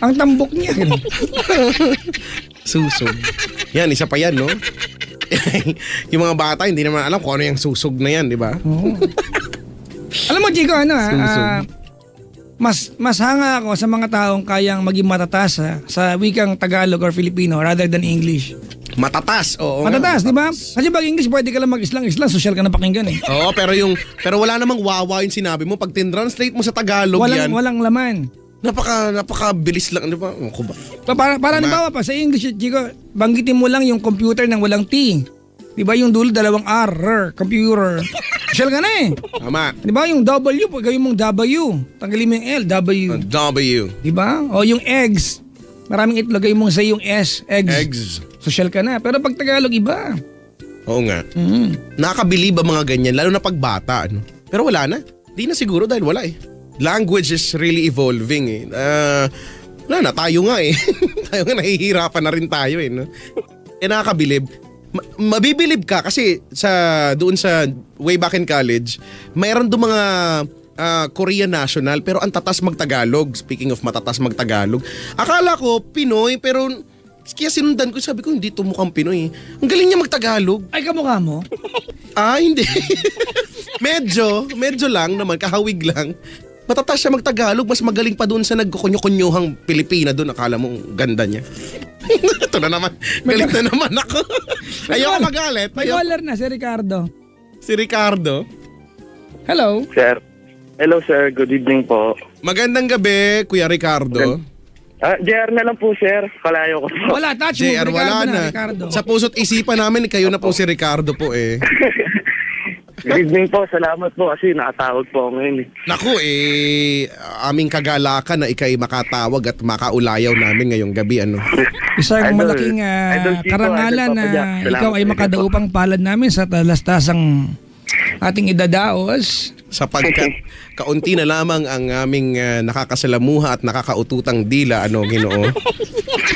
Ang tambok niya. Susog. Yan, isa pa yan, no? Yung mga bata, hindi naman alam kung ano yung susog na yan, di ba? Oo. Alam mo, Chico, mas hanga ako sa mga taong kayang maging matatas sa wikang Tagalog or Filipino rather than English. Matatas, oo. Matatas, di ba? Kasi pag English, pwede ka lang mag-islang, social ka na pakinggan eh. Oo, pero wala namang wawa yung sinabi mo. Pag tin-translate mo sa Tagalog yan, Walang laman. napakabilis lang, di ba? Ako ba? Para nabawa pa, sa English, Chico, banggitin mo lang yung computer ng walang T. Di ba yung dulo, 2 R, computer. Social ka na eh. Tama. Di ba yung W, gawin mong W. Tanggalin mo yung L, W. W. Di ba? O yung eggs. Maraming itlog, gawin mong sa yung S, eggs. Eggs. Social ka na. Pero pag Tagalog, iba. Oo nga. Nakakabilib ang mga ganyan, lalo na pag bata. Ano? Pero wala na. Di na siguro dahil wala eh. Language is really evolving eh. Wala na, tayo nga eh. Tayo nga, nahihirapan na rin tayo eh. No? Nakakabilib. Mabibilib ka kasi doon sa way back in college, mayroon doon mga Korean national pero ang tatas mag-Tagalog. Speaking of matatas mag-Tagalog, akala ko Pinoy pero kaya sinundan ko, sabi ko hindi to mukhang Pinoy. Ang galing niya mag-Tagalog. Ay, kamukha mo? Hindi. medyo lang naman, kahawig lang. Matatas siya mag-Tagalog, mas magaling pa doon sa nagkukunyo-kunyuhang Pilipina doon. Akala mo ganda niya. Ito na naman. Galit na naman ako. Ayoko magalit. May caller na si Ricardo. Si Ricardo. Hello. Sir. Hello sir, good evening po. Magandang gabi, Kuya Ricardo. JR na lang po sir, kalayo ko po. Wala, touch mo. JR, wala na. Ricardo. Sa puso't isipan namin, kayo na po si Ricardo po eh. Good evening po, salamat po kasi nakatawag po ako ngayon eh. Naku aming kagalakan na ikay makatawag at makaulayaw namin ngayong gabi ano. Isang Idol. malaking Idol Chico, karangalan Idol na Papa Jack. Salamat, ikaw ay Idol makadaupang palad namin sa talastasang ating idadaos. Sapagkat kaunti na lamang ang aming nakakasalamuha at nakakaututang dila, ano, Ginoo.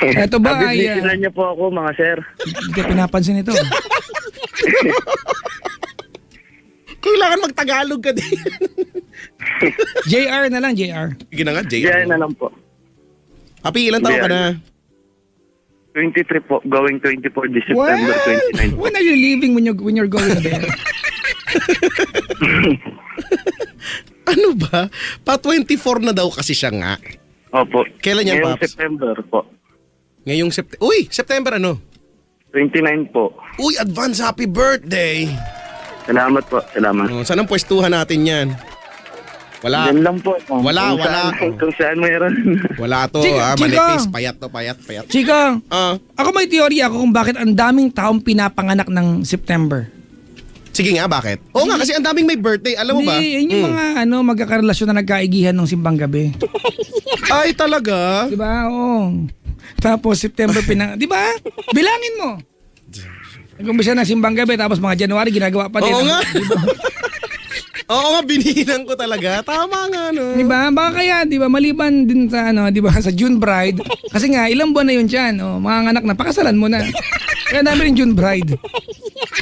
Ito ba ay Abit niyo po ako mga sir. hindi ka pinapansin ito? Kailangan mag-Tagalog ka din. JR na lang, JR. Sige na nga, JR na lang po. Happy, ilang taon ka na? 23 po, going 24 this September 29. When are you leaving when you're going there? Ano ba? Pa 24 na daw kasi siya nga. Opo. Kailan yan, Ngayong Paps? September po. Ngayong September. Uy, September ano? 29 po. Uy, advance happy birthday. Salamat po, salamat. Saan ang pwestuhan natin yan? Wala. Yan lang po. Wala. Kung saan mayroon. Wala to, Chico! manipis, payat to, payat. Chika, Ah, ako may teorya ako kung bakit ang daming taong pinapanganak ng September. sige nga, bakit? Oo nga, kasi ang daming may birthday, alam mo ba? Hindi, yun yung mga magkakarelasyon na nagkaigihan ng simbang gabi. Ay, talaga? Di ba? Oo. Tapos September di ba? Bilangin mo. Nag-umpisa na simbang gabi, tapos mga January ginagawa pa din. Oo nga. Oo nga, binihinan ko talaga. Tama nga, no? Di ba? Baka kaya, di ba, maliban din sa di ba, sa June bride. Kasi nga, ilang buwan na yun dyan. Mga anak na, pakasalan mo na. Kaya dami rin June bride.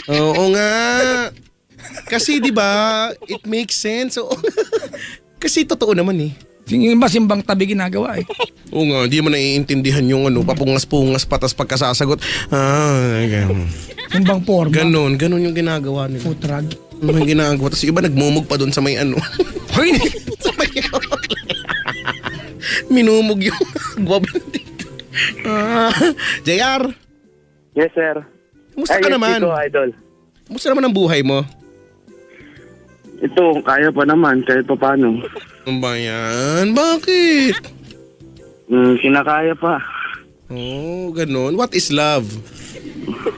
Oo nga. Kasi, di ba, it makes sense. Oo. Kasi totoo naman eh. Yung iba, simbang tabi ginagawa eh. Oo nga, hindi mo naiintindihan yung papungas-pungas patas pagkasasagot. Ganun. Simbang forma. Ganun yung ginagawa nila. Putrag. Ano yung ginagawa? Tapos iba nagmumug pa doon sa may Hoy! sa may minumug yung guwabinti. JR, Yes, sir. kumusta ka naman? Ito, idol. Kumusta naman ang buhay mo? Ito, kaya pa naman, kahit pa paano. Ano ba yan? Bakit? Kinakaya pa. Oh, ganun. What is love?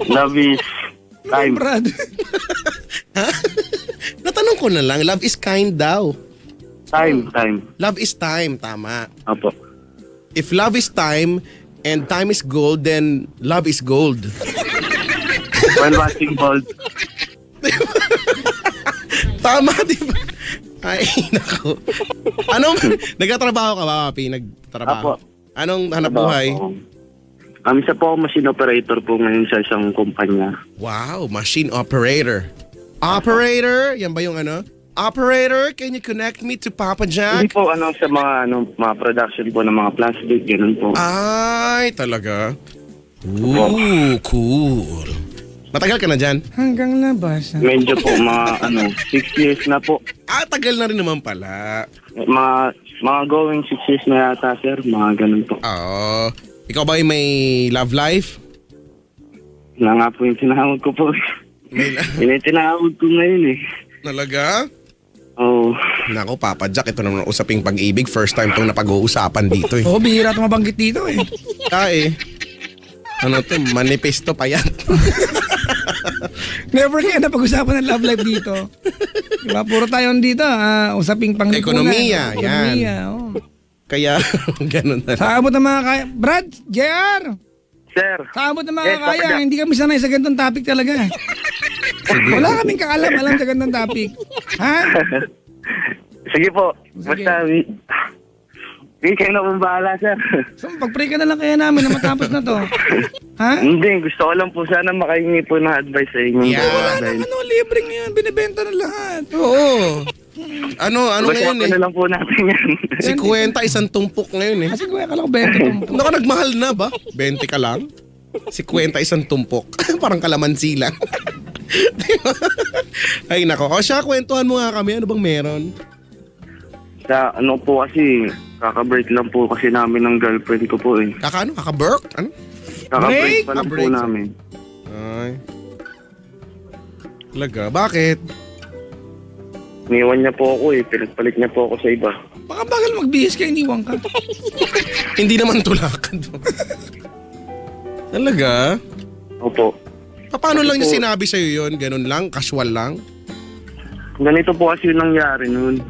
Love is time. Brad. Natanong ko na lang, love is kind daw. Time. Love is time, tama. Apo. If love is time and time is gold, then love is gold. While watching Bold. Tama, di ba? Ay, nako. Nagtatrabaho ka ba, Papi? Nagtatrabaho? Apo. Anong hanap buhay? Isa po ako machine operator po ngayon sa isang kumpanya. Wow, machine operator. Operator? Yan ba yung Operator, can you connect me to Papa Jack? Hindi po sa mga production po ng mga plastic, ganun po. Ay, talaga? Ooh, cool. Matagal ka na dyan? Hanggang labas. Medyo po mga 6 years na po. Tagal na rin naman pala. Mga going 6 years na yata, sir. Mga ganun po. Oo. Ikaw ba may love life? Na nga po yung tinawag ko po. Yun yung tinawag ko ngayon eh. Talaga? Oo. Nako, Papa Jack, ito naman usaping pag-ibig. First time itong napag-uusapan dito eh. Bihira ito mabanggit dito eh. Manifesto payat. Never kaya napag-usapan ng love life dito. Diba? Puro tayo dito, usaping panglipunan. Ekonomiya, yan. Oo. Kaya, ganun na. Sa abot ng mga kaya. Brad, JR! Sir. Sa abot ng mga Yes, kaya, Papa Jack. hindi kami sanay sa ganitong topic talaga. Wala kaming kaalam-alam sa ganitong topic. Ha? Sige po. Sige. Basta, kayo na pong bahala, sir. So, pag-pray ka na lang kaya namin na matapos na to. Ha? Hindi, gusto ko lang po sana makahingi po ng advice sa inyo. Yeah. Wala naman libre ngayon. Binibenta na lahat. Oo. Ano ngayon eh? na lang po natin yan. Si Kwenta, isang tumpok ngayon eh. Kasi kung akala ko 20 Naku, nagmahal na ba? 20 ka lang? Si Kwenta, isang tumpok. Parang kalamansi lang. Ay nako. O siya, kwentuhan mo nga kami. Ano bang meron? Sa po kasi, kaka-break lang po kasi namin ng girlfriend ko po eh. Kaka-burk? Ano? Kaka-break pa lang Break? po namin. Ay. Talaga? Bakit? Iniwan niya po ako eh. Pinagpalit niya po ako sa iba. Baka bagal magbihis ka, iniwan ka. Hindi naman tulakan. Talaga? Opo. Paano lang niya po, sinabi sa'yo yun? Ganun lang? Casual lang? Ganito po kasi yung nangyari noon.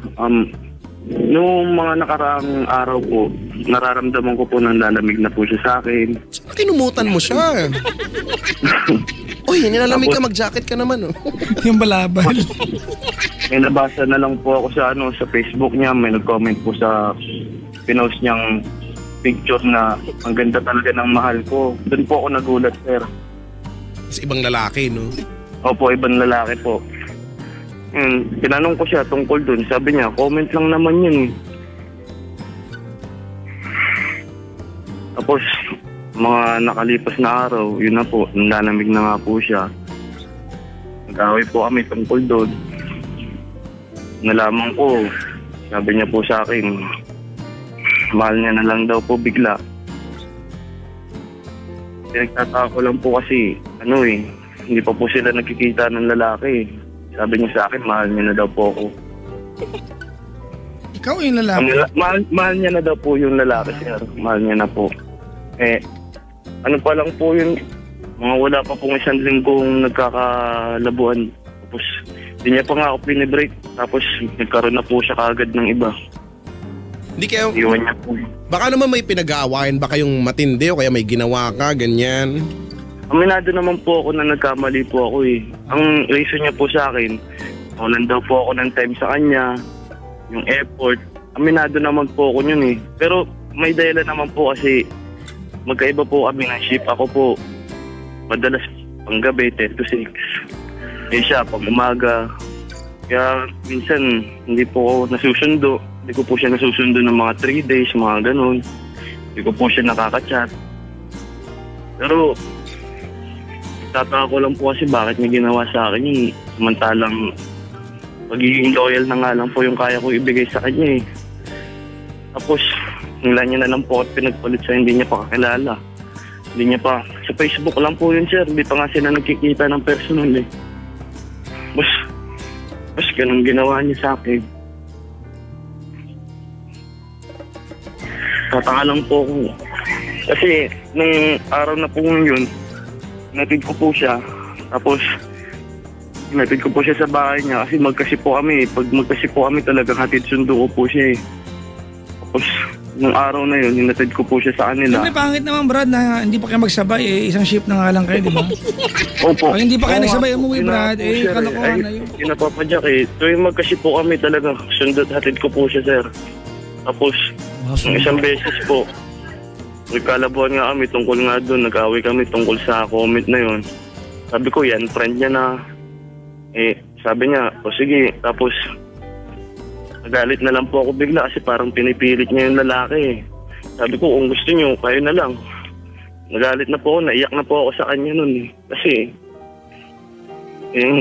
Noong mga nakaraang araw po, nararamdaman ko po ng lalamig na po siya sa akin. Saan kinumutan mo siya? Uy, nilalamig ka, mag-jacket ka naman oh. Yung balabal. May nabasa na lang po ako sa Facebook niya. May nag-comment po sa pinost niyang picture na ang ganda talaga ng mahal ko. Doon po ako nagulat, sir. Mas ibang lalaki, no? Opo, ibang lalaki po. Tinanong ko siya tungkol dun. Sabi niya, comment lang naman yun. Tapos, mga nakalipas na araw, yun na po, nanlamig na nga po siya. Nag-away po kami tungkol doon. Nalaman ko, sabi niya po sa akin, mahal niya na lang daw po bigla. Pinagtataka ko lang po kasi, hindi pa po sila nakikita ng lalaki. Sabi niya sa akin, mahal niya na daw po ako. Ikaw yung lalaki. Mahal niya na daw po yung lalaki, sir. Mahal niya na po. Ano pa lang po yun, mga wala pa pong 1 linggong nagkakalabuan. Tapos, hindi niya pa nga ako pinibreak. Tapos, nagkaroon na po siya kaagad ng iba. Hindi kayo, Iwan niya po. baka naman may pinag-aawayan ba kayong matindi o kaya may ginawa ka, ganyan? Aminado naman po ako na nagkamali po ako eh. Ang reason niya po sa akin, walang daw po ako ng time sa kanya, yung effort. Aminado naman po ako yun eh. Pero may dahilan naman po kasi magkaiba po kami ng shift. Ako po, madalas panggabi, 10 to 6. Siya, pang umaga. Kaya minsan, hindi po ako nasusundo. Hindi ko po siya nasusundo ng mga 3 days, mga ganun. Hindi ko po siya nakaka-chat. Pero, tataka ko lang po kasi bakit niya ginawa sa akin yun. Samantalang, pagiging loyal na nga lang po yung kaya ko ibigay sa kanya eh. Tapos, nila niya na lang po at pinagpalit sa hindi niya pa kakilala. Hindi niya pa, sa Facebook lang po yun sir. Hindi pa nga sila nagkikita ng personal eh. Mas ganun ginawa niya sa akin. Tataka lang po ako. Kasi, nung araw na po yun, natid ko po siya. Tapos, natid ko po siya sa bahay niya kasi magkasi po kami. Pag magkasi po kami talagang hatid sundo ko po siya eh. Tapos, nung araw na yun, hinatid ko po siya sa kanila. Siyempre, pangit naman Brad na hindi pa kayo magsabay eh. Isang shift na nga lang kayo, di ba? Opo. Pag hindi pa kayo nagsabay, umuwi Brad, kalokohan na yun. Kinapapadyak eh. Tuwing magkasi po kami talaga, sundot hatid ko po siya sir. Tapos, nung isang beses po, nagkalabuan nga kami tungkol nga doon, nag-away kami tungkol sa comment na yun. Sabi ko, yan, friend niya na. Sabi niya, o sige, tapos, nagalit na lang po ako bigla kasi parang pinipilit niya yung lalaki. Sabi ko, kung gusto niyo, kayo na lang. Nagalit na po ako, naiyak na po ako sa kanya nun. Kasi,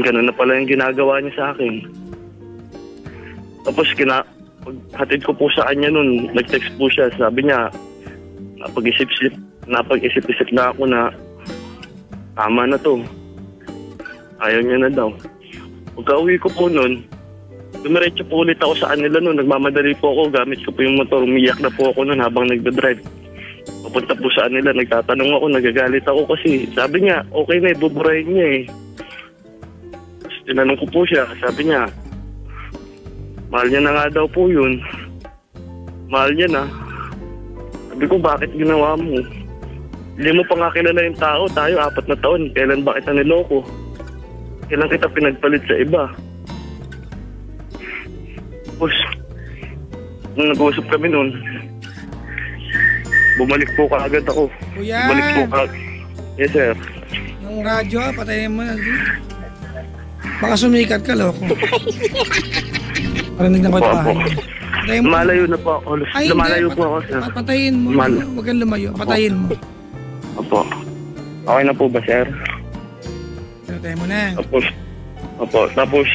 ganun na pala yung ginagawa niya sa akin. Tapos, paghatid ko po sa kanya nun, nag-text po siya. Sabi niya, napag-isip-isip na ako na tama na to. Ayaw niya na daw. Pagka-uwi ko po nun, dumiretso po ulit ako sa kanila nun. Nagmamadali po ako. Gamit ko po yung motor. Umiyak na po ako nun habang nagdadrive. Papunta po sa kanila. Nagtatanong ako. Nagagalit ako kasi sabi niya, okay na, buburahin niya eh. Tapos tinanong ko po siya. Sabi niya, mahal niya na nga daw po yun. Mahal niya na. Sabi ko, bakit ginawa mo? Hindi mo pa nga kilala yung tao. Tayo, 4 na taon. Kailan ba kita niloko? Kailan kita pinagpalit sa iba? Tapos, nung nag-uusap kami noon, bumalik po kaagad ako. Kuya! Bumalik po kaagad. Yes, sir. Yung radyo, patayin mo na. Baka sumikat ka, loko. Parinig ng bahay. Lumalayo na po ako. Lumalayo po ako, sir. Patayin mo. Huwag kang lumayo. Patayin mo. Opo. Okay na po ba, sir? Patayin mo na. Tapos,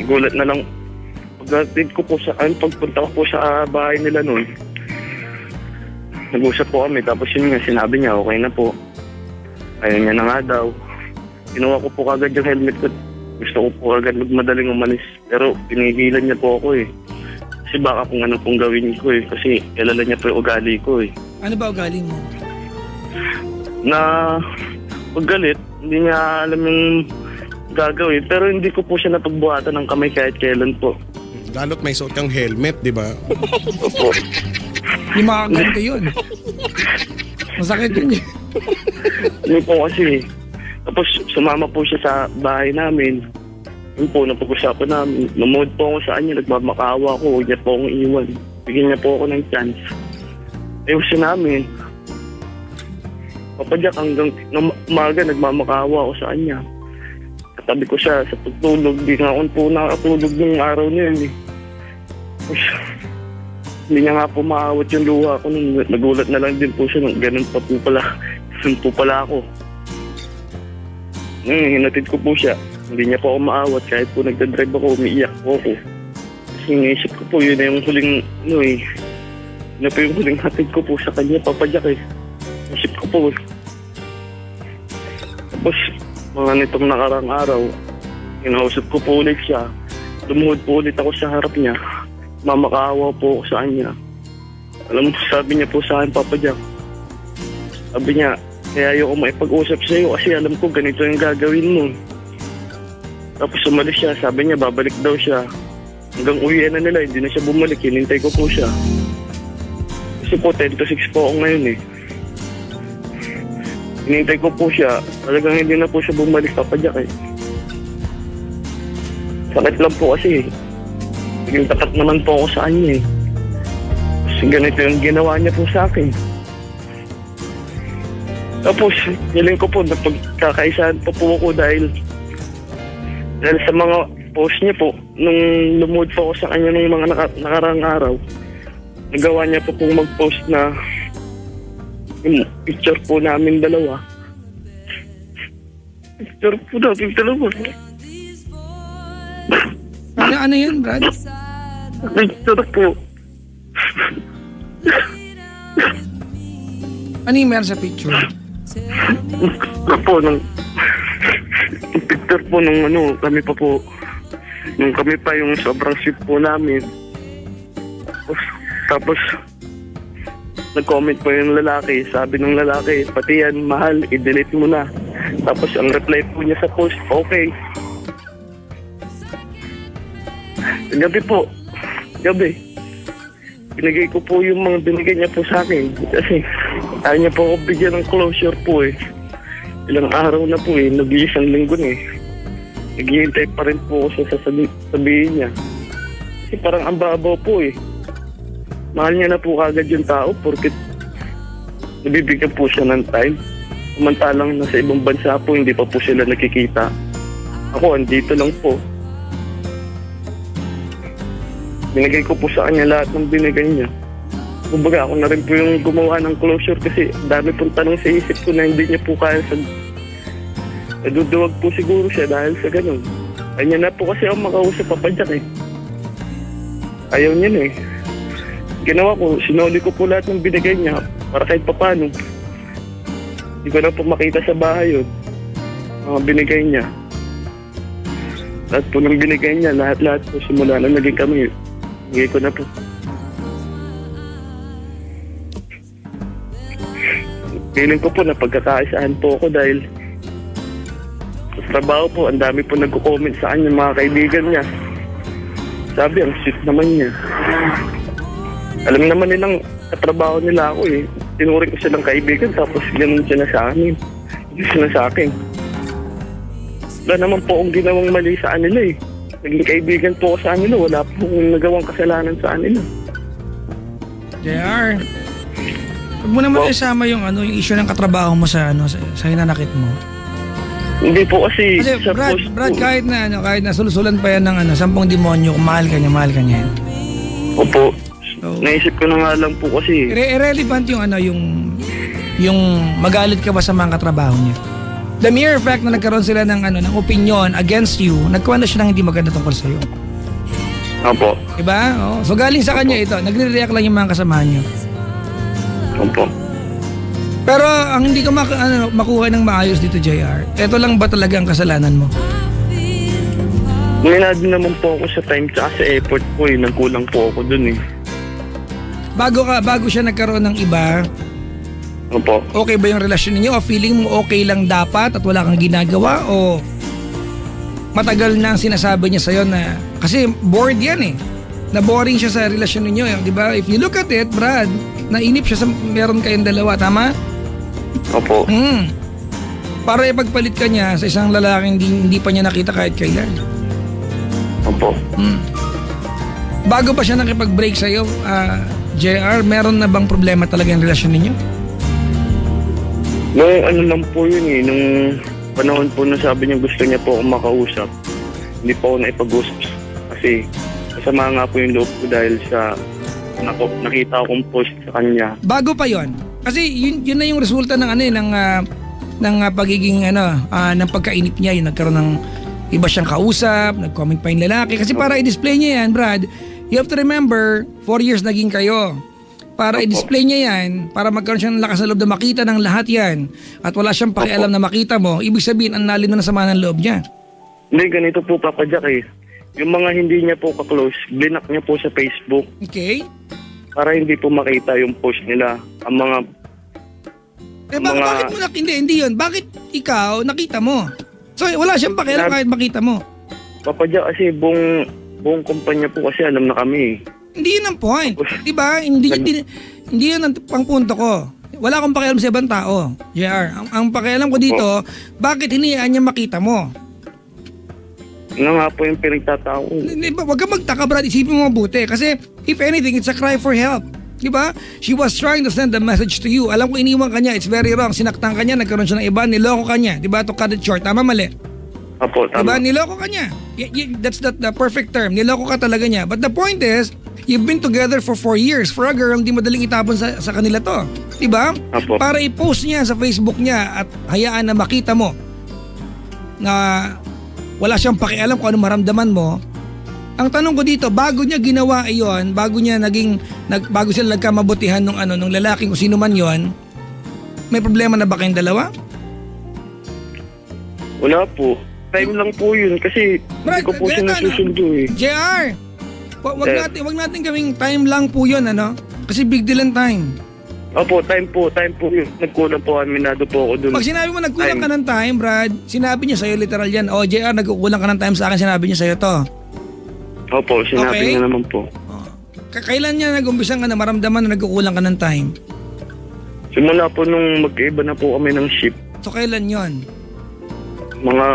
gulat na lang. Pagdating ko po pagpunta ko po sa bahay nila noon, nag-usap po kami. Tapos yun nga, sinabi niya, okay na po. Ayaw niya na nga daw. Kinuha ko po kagad yung helmet ko. Gusto ko po agad magmadaling umalis. Pero pinigilan niya po ako eh. Kasi baka kung ano pong gawin ko eh. Kasi kilala niya po yung ugali ko eh. Ano ba ugali mo? Na paggalit, hindi niya alam yung gagawin. Pero hindi ko po siya napagbuhatan ng kamay kahit kailan po. Lalo't may suot kang helmet, di ba? Opo. Hindi makaganto yun. Masakit yun eh. Hindi po kasi. Tapos sumama po siya sa bahay namin. Yun po, napag-usapan namin. Namood po ako sa kanya, nagmamakaawa ko. Huwag niya po akong iwan. Bigyan niya po ako ng chance. Ayusin namin. Papadyak hanggang umaga, nagmamakaawa ako sa kanya. Katabi ko siya sa pagtulog. Di nga ako po nakatulog ng araw na yun eh. Tapos, hindi niya nga po maawat yung luha ko. Nagulat na lang din po siya. Ganun pa po pala. Ganun po pala ako. Hinatid ko po siya. Hindi niya po ako maawat. Kahit po nagdadrive ako, umiiyak po ako. Kasi naisip ko po, yun na yung huling, yun na po yung huling hatid ko po sa kanya, papadyak eh. Naisip ko po. Tapos, mga nitong nakarang araw, inausap ko po ulit siya. Lumuhod po ulit ako sa harap niya. mamakaawa po ako sa kanya. Alam mo, sabi niya po sa akin, Papa Jack. Sabi niya, kaya ayoko maipag-usap sa iyo kasi alam ko ganito yung gagawin mo. Tapos umalis siya, sabi niya babalik daw siya. Hanggang uwian na nila, hindi na siya bumalik, hinintay ko po siya. Kasi po 10 to 6 po ako ngayon eh. Hinintay ko po siya, talagang hindi na po siya bumalik, Papa Jack eh. Sakit lang po kasi naging tapat naman po ako sa kanya eh. Kasi ganito yung ginawa niya po sa akin. Tapos, hiling ko po na pagkakaisahan pa po ako dahil sa mga post niya po, nung lumuod po ako sa kanya nung mga nakarang araw, nagawa niya po pong mag-post na yung picture po namin dalawa. Picture po namin dalawa. Ano yun, Brad? Picture po. Ano yung meron sa picture? Po, yung picture po nung kami pa po, nung kami pa yung sobrang sweet po namin. Tapos nag-comment po yung lalaki, sabi ng lalaki, pati yan, mahal, i-delete mo na. Tapos ang reply po niya sa post, okay. Gabi, binigay ko po yung mga binigay niya po sa akin. Kasi ayaw niya po ako bigyan ng closure po eh. Ilang araw na po eh, nag-iisang linggo na eh. Naghihintay pa rin po ako sa sabihin niya. Kasi parang ang babaw po eh. Mahal niya na po kagad yung tao porket nabibigyan po siya ng time. Samantalang nasa ibang bansa po, hindi pa po sila nakikita. Ako, andito lang po. Binigay ko po sa kanya lahat ng binigay niya. Kumbaga ako na rin po yung gumawa ng closure kasi dami pong tanong sa isip ko na hindi niya po kaya naduduwag po siguro siya dahil sa ganun. Kanya na po kasi ako makausap, Papa Jack eh. Ayaw niya na eh. Ginawa ko, sinuli ko po lahat ng binigay niya para kahit papano. Hindi ko na po makita sa bahay yun. Mga binigay niya. Lahat po ng binigay niya, lahat po simula na naging kami. Hingay ko na po. Feeling ko po na pagkakaisaan po ako dahil sa trabaho po, ang dami po nagko-comment sa kanya mga kaibigan niya. Sabi, ang sweet naman niya. Alam naman nilang katrabaho nila ako eh. Tinuring ko silang kaibigan tapos ganun siya na sa amin. Hindi siya na sa akin. Wala naman po akong ginawang mali sa kanila eh. Naging kaibigan po ako sa kanila. Wala po akong nagawang kasalanan sa kanila. JR, huwag mo naman isama yung issue ng katrabaho mo sa hinanakit mo. Hindi po kasi sa Brad, post Brad, po. kahit na sulusulan pa yan ng 10 demonyo, kung mahal ka niya. Opo. So, Naisip ko na nga lang po kasi. Irrelevant yung magalit ka ba sa mga katrabaho niya. The mere fact na nagkaroon sila ng opinion against you, nagkuha na siya ng hindi maganda tungkol sa iyo. Opo. Diba? Oh, so galing sa kanya ito, nagre-react lang yung mga kasamahan niyo. Opo. Pero ang hindi ko makuha ng maayos dito, JR, ito lang ba talaga ang kasalanan mo? Minado naman po ako sa time tsaka sa effort po eh. Nagkulang po ako dun eh. Bago siya nagkaroon ng iba, Opo. okay ba yung relasyon ninyo? O feeling mo okay lang dapat at wala kang ginagawa? O matagal na ang sinasabi niya sa'yo na, kasi bored yan eh. Na-boring siya sa relasyon ninyo eh. Di ba? If you look at it, Brad, nainip siya sa meron kayong dalawa, tama? Opo. Para ipagpalit ka niya sa isang lalaking hindi pa niya nakita kahit kailan. Opo. Bago pa siya nakipag-break sa'yo, JR, meron na bang problema talaga yung relasyon ninyo? Nung lang po yun eh, nung panahon po na sabi niya gusto niya po akong makausap, hindi po ako naipag-usap. Kasi masama nga po yung loob ko dahil sa nakita akong post sa kanya. Bago pa yon. Kasi yun na yung resulta ng ng pagiging ng pagkainip niya, yung nagkaroon ng iba siyang kausap, nag-comment pa yung lalaki. Kasi para i-display niya yan, Brad, you have to remember, 4 years naging kayo. Para i-display niya yan, para magkaroon siya ng lakas na loob na makita ng lahat yan, at wala siyang pakialam na makita mo, ibig sabihin, ang lalim na sama ng loob niya. Hindi, ganito po, Papa Jack eh. yung mga hindi niya po ka-close, blinak niya po sa Facebook Okay? para hindi po makita yung post nila. Ang mga Bakit mo hindi yun? Bakit ikaw nakita mo? So wala siyang pakialam kahit makita mo. Papa Jack, kasi buong kumpanya po kasi alam na kami. Hindi yun ang point. Diba? Hindi yun ang pangpunto ko. Wala akong pakialam sa ibang tao. JR, ang pakialam ko dito, bakit hiniyaan niya makita mo? Ano nga po yung pinagtatao ko. Huwag kang magtaka, Brad. Isipin mo mabuti. Kasi if anything, it's a cry for help. Diba? She was trying to send a message to you. Alam ko iniwan ka niya. It's very wrong. Sinaktan ka niya. Nagkaroon siya ng iba. Niloko ka niya. Diba? To cut it short. Tama, mali? Opo, tama. Diba? Niloko ka niya. That's the perfect term. Niloko ka talaga niya. But the point is, you've been together for 4 years. For a girl, hindi madaling itapon sa kanila to. Diba? Opo. Para i-post niya sa Facebook niya at hayaan na makita mo na wala siyang pakialam kung ano maramdaman mo. Ang tanong ko dito, bago niya ginawa iyon, bago sila nagkamabutihan nung lalaking kung sino man yon, may problema na ba kayong dalawa? Wala po. Time lang po yun kasi hindi ko po siya nasusundo eh. JR, wag natin gawing time lang po yun, ano? Kasi big deal ang time. Opo, time po yun. Nagkulang po, aminado po ako dun. Pag sinabi mo nagkulang ka ng time, Brad, sinabi niya sa'yo literal yan. O JR, nagkukulang ka ng time sa akin, sinabi niya sa'yo to. Opo, sinabi niya naman po. Kailan niya nag-umpisang ka na maramdaman na nagkukulang ka ng time? Simula po nung magkaiba na po kami ng shift. So kailan yon? Mga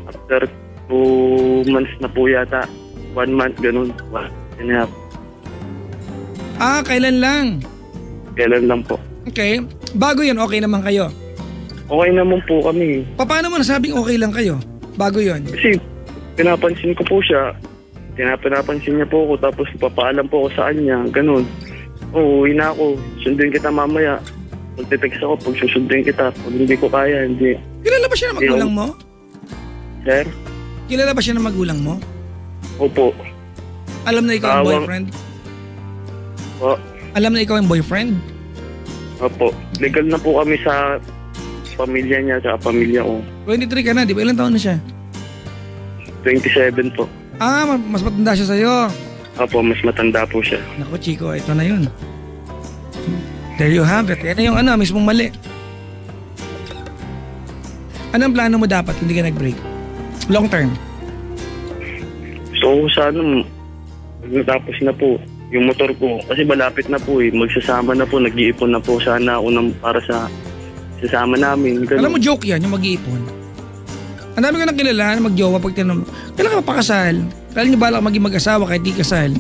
after 2 months na po yata. 1 month, ganun. 1.5. Kailan lang? Kailan lang po. Okay. Bago yun, okay naman kayo? Okay naman po kami. Paano mo nasabing okay lang kayo? Bago yun? Kasi pinapansin ko po siya. Pinapansin niya po ako tapos papaalam po ako sa kanya. Ganun. Uwi na ako. Sunduin kita mamaya. Magte-text ako pag susunduin kita. Pag hindi ko kaya, hindi. Kilala ba siya ng magulang mo? Sir? Kilala ba siya ng magulang mo? Opo. Alam na ikaw ang boyfriend? O. Alam na ikaw ang boyfriend? Opo. Legal na po kami sa pamilya niya at pamilya ko. 23 ka na, di ba? Ilang taon na siya? 27 po. Mas matanda siya sa'yo. Opo, mas matanda po siya. Naku, Chico, ito na yun. There you have it. Yan na yung mismong mali. Anong plano mo dapat? Hindi ka nag-break? Long term? So, sana natapos na po yung motor ko. Kasi malapit na po eh. Magsasama na po. Nag-iipon na po sana ako para sa sasama namin. Ganun. Alam mo, joke yan, yung mag-iipon. Ang dami ko nang kilala na mag-jowa pag tinanong, kailan ka papakasal? Kailan niyo balak maging mag-asawa kahit di kasal?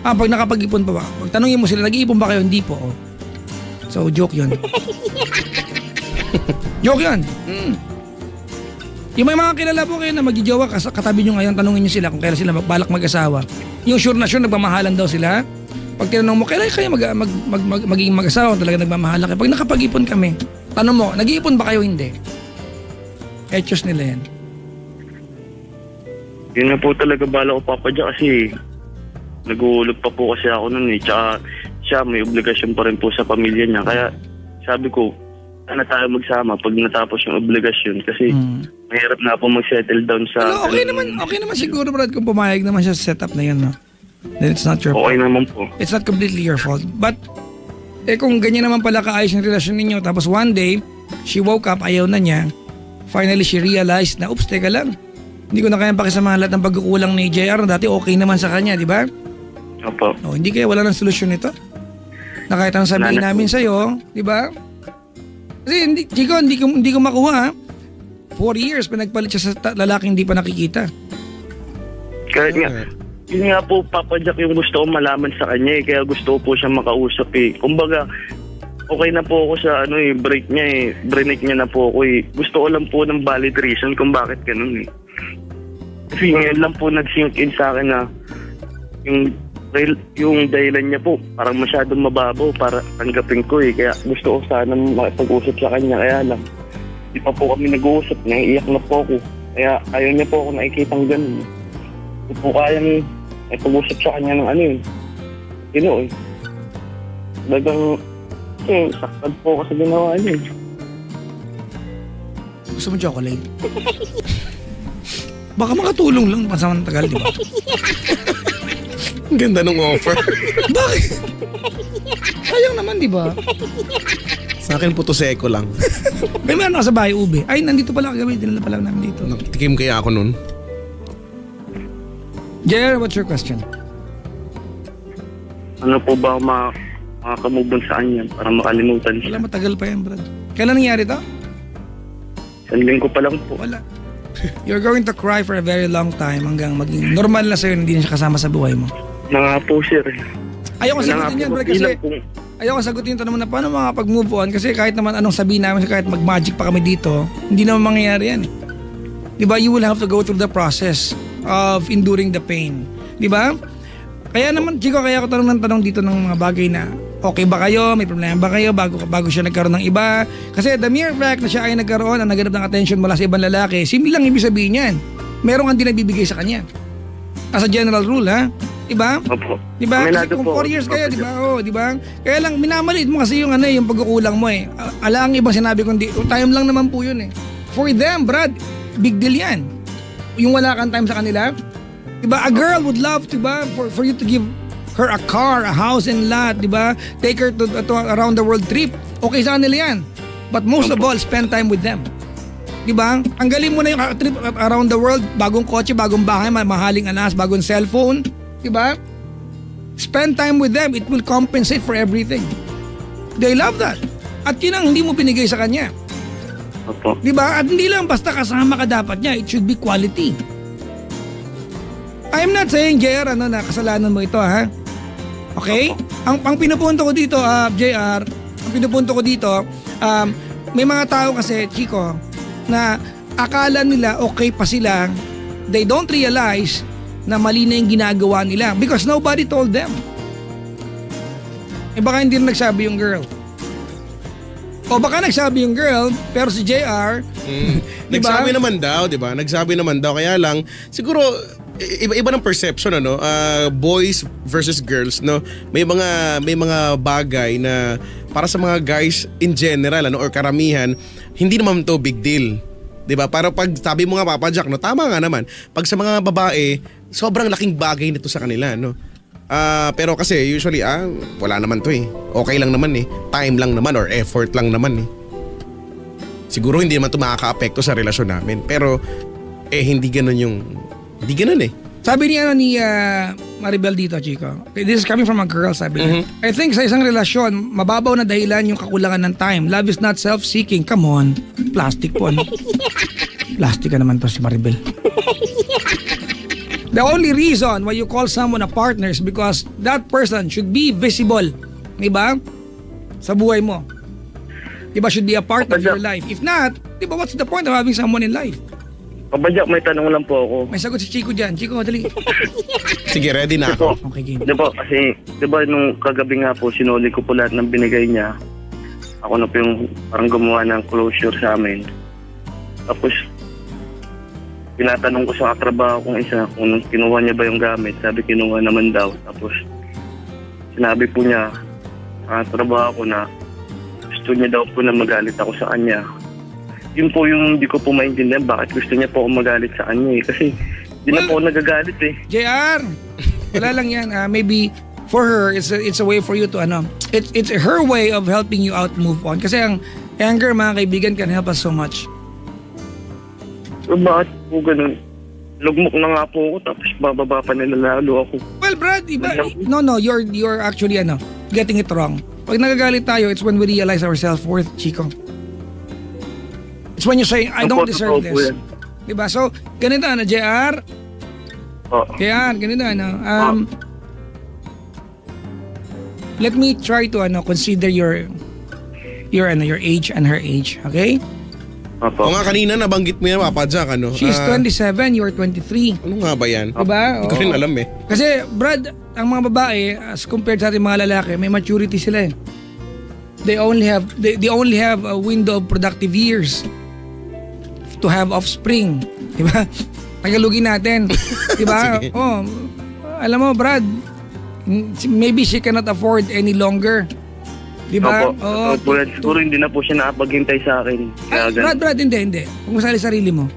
Pag nakapag-ipon pa ba? Pag tanongin mo sila, nag-iipon ba kayo? Hindi po. Oh. So, joke yun. Joke yun. Yung may mga kilala po kayo na mag-jowa, katabi nyo ngayon, tanongin nyo sila kung kailan sila balak mag-asawa. Yung sure na sure, nagmamahalan daw sila. Pag tinanong mo, kailan kayo magiging mag-asawa, talaga nagmamahalan kayo. Pag nakapag-ipon kami, tanong mo, nag-iipon ba kayo? Hindi. Etos nila yan. Yun na po talaga bala ko, Papa Jack, kasi nag-uulog pa po kasi ako nun eh. Tsaka siya may obligasyon pa rin po sa pamilya niya. Kaya sabi ko, na tayo magsama pag natapos yung obligasyon kasi mahirap na po mag-settle down sa... Pero okay naman siguro, Brad, kung pumayag naman siya sa setup na yun, no? Then it's not your fault. Okay naman po. It's not completely your fault. But, kung ganyan naman pala kaayos yung relasyon ninyo, tapos one day, she woke up, ayaw na niya, finally she realized na, oops, teka lang. Hindi ko na kayang pakisamahan lahat ng pagkukulang ni JR na dati okay naman sa kanya, di ba? Opo. Hindi kaya wala ng solusyon nito? Na kahit ang sabihin namin sa'yo, di ba? Kasi Chico, hindi ko makuha. 4 years pinagpalit siya sa lalaking hindi pa nakikita. Kahit nga, yun nga po, Papa Jack, yung gusto ko malaman sa kanya eh. Kaya gusto ko po siya makausap eh. Kumbaga, okay na po ako sa break niya eh. Break niya na po ako eh. Gusto ko lang po ng valid reason kung bakit ganun eh. Kasi ngayon lang po nag-sink in sa akin na yung dahilan niya po parang masyadong mababaw para tanggapin ko eh. Kaya gusto ko sana makipag-usap sa kanya. Kaya lang, di pa po kami nag-uusap. Naiiyak na po ako. Kaya ayaw niya po ako nakikitang ganun. Hindi po kayang makipag-usap sa kanya ng eh. Dagang saktan po ako sa ginawa niya. Gusto mo chocolate? Baka makatulong lang pasamang tagal, di ba? Ang ganda ng offer. Bakit? Sayang naman, di ba? Sa akin, puto seko lang. May meron ka sa bahay, ube. Ay, nandito pala kagabi. Dinala pala namin dito. Nakatikim kaya ako nun. Jer, what's your question? Ano po ba makakamove on sa kanya para makalimutan siya? Wala, matagal pa yan, Brad. Kailan nangyari to? Isang linggo pa lang po. Wala. You're going to cry for a very long time hanggang maging normal na sa'yo na hindi na siya kasama sa buhay mo. Na nga po, sir. Ayoko sagutin yan, Brad, kasi ayoko sagutin ito naman na paano makapag-move on kasi kahit naman anong sabihin namin, kahit mag-magic pa kami dito, hindi naman mangyayari yan. Diba? You will have to go through the process of enduring the pain. Diba? Kaya naman, Chico, kaya ako tanong dito ng mga bagay na okay ba kayo, may problema ba kayo bago siya nagkaroon ng iba. Kasi the mere fact na siya ay nagkaroon at naghanap ng attention mula sa ibang lalaki, simple lang ibig sabihin yan. Meron kang dinabibigay sa kanya. As a general rule, ha? Diba? Opo. Diba? Kasi kung 4 years kayo, diba? Oh, diba? Kaya lang, minamaliit mo kasi yung yung pagkukulang mo eh. Ala ang ibang sinabi kundi, time lang naman po yun eh. For them, Brad, big deal yan. Yung wala kang time sa kanila, diba? A girl would love, diba? For you to give her a car, a house and lot, diba? Take her to around the world trip. Okay sa kanila yan. But most of all, spend time with them. Diba? Tanggalin mo na yung trip around the world, bagong kotse, bagong bahay, mahaling anas, bagong cellphone. Diba? Spend time with them. It will compensate for everything. They love that. At yun ang hindi mo binigay sa kanya. Opo. Diba? At hindi lang basta kasama ka dapat niya. It should be quality. I'm not saying, JR, na kasalanan mo ito, ha? Okay? Ang pinupunto ko dito, JR, ang pinupunto ko dito, may mga tao kasi, Chico, na akala nila okay pa sila, they don't realize na mali na yung ginagawa nila because nobody told them. Eh baka hindi na nagsabi yung girl. O baka nagsabi yung girl, pero si JR, diba? Nagsabi naman daw, di ba? Nagsabi naman daw, kaya lang, siguro, iba ng perception, ano? Boys versus girls, no? May mga bagay na para sa mga guys in general, ano, or karamihan, hindi naman to big deal. 'Di ba? Para pag sabi mo nga, Papa Jack, no, tama nga naman. Pag sa mga babae, sobrang laking bagay nito sa kanila, no. Pero kasi usually wala naman to eh. Okay lang naman eh. Time lang naman or effort lang naman eh. Siguro hindi naman to makaka-apekto sa relasyon namin. Pero hindi ganoon eh. Sabi ni Maribel dito, Chico. This is coming from a girl, sabi niya. I think sa isang relasyon, mababaw na dahilan yung kakulangan ng time. Love is not self-seeking. Come on. Plastic po, ano? Plastic ka naman to si Maribel. The only reason why you call someone a partner is because that person should be visible. Diba? Sa buhay mo. Diba? Should be a part of your life. If not, diba, what's the point of having someone in life? Papa Jack, may tanong lang po ako. May sagot si Chico dyan. Chico, dali. Sige, ready na ako. Okay, game. Diba, kasi, diba, nung kagabi nga po, sinuli ko po lahat ng binigay niya. Ako na po yung parang gumawa ng closure sa amin. Tapos, tinatanong ko sa katrabaho kong isa kung kinuha niya ba yung gamit. Sabi, kinuha naman daw. Tapos, sinabi po niya, katrabaho ko na gusto niya daw po na magalit ako sa kanya. Yun po yung hindi ko po maintindihan bakit gusto niya po akong magalit sa kanya eh. Kasi hindi na po ako nagagalit eh. JR, wala lang yan. Maybe for her, it's a way for you to it's her way of helping you out move on. Kasi ang anger, mga kaibigan, can help us so much. So bakit po ganun? Lugmok na nga po ako tapos bababa pa nila lalo ako. Well, Brad, iba. No, you're actually getting it wrong. Pag nagagalit tayo, it's when we realize our self-worth, Chico. It's when you say, I don't deserve this. Diba? So, ganito JR. Kaya, ganito let me try to consider your age and her age, okay? O nga, kanina nabanggit mo yan, Papa Jack, ano? She's 27, you're 23. Ano nga ba yan? Diba? Hindi ko rin alam eh. Kasi, Brad, ang mga babae, as compared sa ating mga lalaki, may maturity sila eh. They only have a window of productive years to have offspring. Diba? Tagalugin natin. Diba? Alam mo, Brad, maybe she cannot afford any longer. Diba? Siguro hindi na po siya nakapaghintay sa akin. Brad, hindi. Huwag mo sali sarili mo.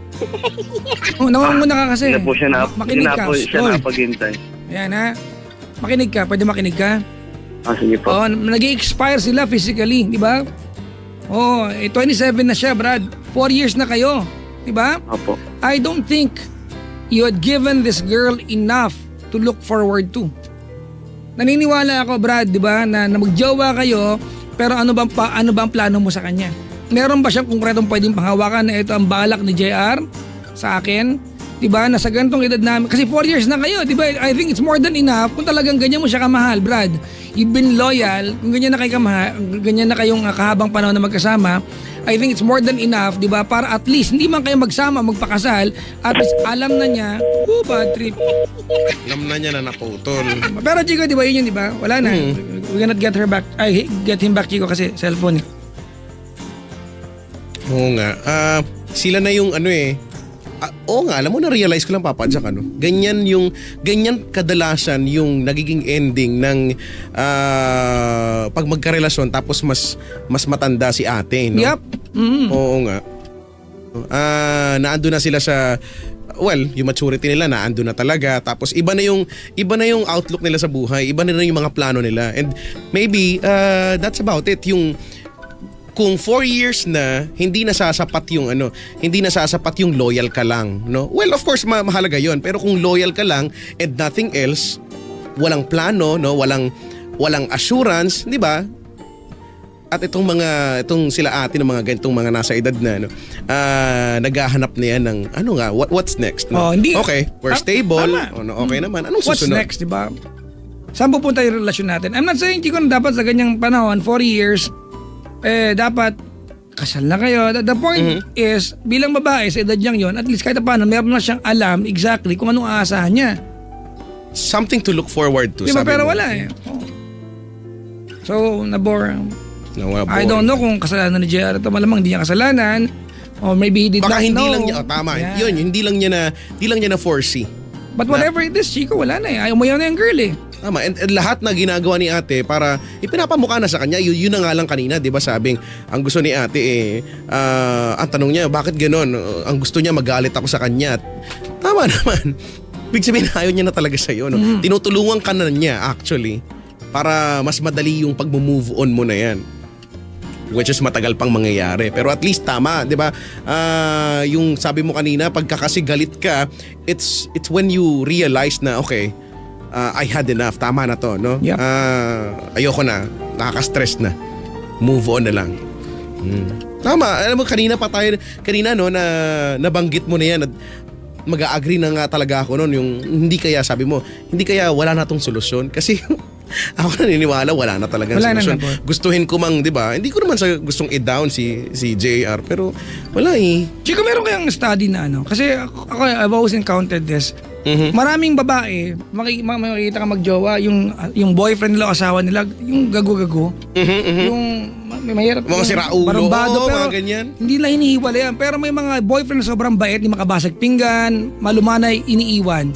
Oh, nangunguna ka kasi. Hindi na po siya Makinig ka. Tol. napaghintay. Ayan ha. Makinig ka. Pwede makinig ka? Sige po. Oh, nag-expire sila physically, di ba? Oh, 27 na siya, Brad. 4 years na kayo, di ba? Opo. I don't think you had given this girl enough to look forward to. Naniniwala ako, Brad, di ba, na magjowa kayo, pero ano bang plano mo sa kanya? Meron ba siyang konkretong pwedeng panghawakan na ito ang balak ni JR sa akin? Di ba, nasa ganitong edad namin, kasi 4 years na kayo, di ba? I think it's more than enough kung talagang ganyan mo siya kamahal, Brad. You've been loyal, kung ganyan na kayo kamahal, ganyan na kayong kahabang panahon na magkasama, I think it's more than enough, di ba? Para at least, hindi man kayo magsama, magpakasal, at least alam na niya, bad trip. Alam na niya na naputol. Pero Chico, di ba yun di ba? Wala na. We cannot get her back. Get him back, Chico, kasi cellphone. Oo nga. Sila na yung ano eh. Oo nga, alam mo, na-realize ko lang, Papa Jack, ganyan kadalasan yung nagiging ending ng pag magkarelasyon tapos mas matanda si ate, no? Yup. Oo nga. Naando na sila sa, yung maturity nila naando na talaga, tapos iba na yung outlook nila sa buhay, iba na yung mga plano nila, and maybe that's about it. Yung kung 4 years na hindi nasasapat yung loyal ka lang, no? Well, of course mahalaga 'yon, pero kung loyal ka lang and nothing else, walang plano, no? Walang assurance, 'di ba? At itong sila ate ng mga ganitong mga nasa edad na, no, naghahanap na yan ng what's next, no? Okay, we're stable. Okay naman. Anong what's susunod? next, di ba? Saan pupunta yung relasyon natin? I'm not saying, Chico, na dapat sa ganyang panahon, 4 years, dapat kasal na kayo. The point is, bilang babae sa edad niyang yon, at least kahit paano, meron na siyang alam exactly kung anong aasahan niya. Something to look forward to. Diba, sabi pero mo. wala eh. So, nabore. I boring. don't know kung kasalanan ni JR ito. Malamang hindi niya kasalanan. Or maybe he did Baka not hindi know. lang niya, tama. Yeah. Yun, hindi lang niya na foresee. But whatever it is, Chico, wala na eh. Ayaw mo yan na yung girl eh. Tama, and lahat na ginagawa ni ate para ipinapamukha na sa kanya, yun na nga lang kanina, di ba, sabing ang gusto ni ate ang tanong niya, bakit ganon? Ang gusto niya magalit ako sa kanya. Tama naman. Big sabihin, ayaw niya na talaga sa'yo. No? Tinutulungan ka na niya actually para mas madali yung pag-move on mo na yan. Which is matagal pang mangyayari. Pero at least tama, 'di ba? Yung sabi mo kanina, pagka kasi galit ka, it's when you realize na okay, I had enough. Tama na 'to, no? Yep. Ayoko na. Nakaka-stress na. Move on na lang. Tama. Alam mo kanina no, na nabanggit mo na 'yan at mag-a-agree na nga talaga ako noon, yung hindi kaya sabi mo, hindi kaya wala na tong solusyon kasi ako naniniwala wala na talagang solusyon. Gustuhin ko mang, 'di ba? Hindi ko naman sa gustong i-down si JR, pero wala eh. Chico, meron kayang study na kasi ako I've always encountered this. Maraming babae, makikita ka magjowa, yung boyfriend nila o asawa nila, yung gago-gago. Yung mahirap. Mga siraulo, barumbado, pero mga ganyan. hindi lang hinihiwala yan. Pero may mga boyfriend na sobrang bait, di makabasag pinggan, malumanay, iniiwan.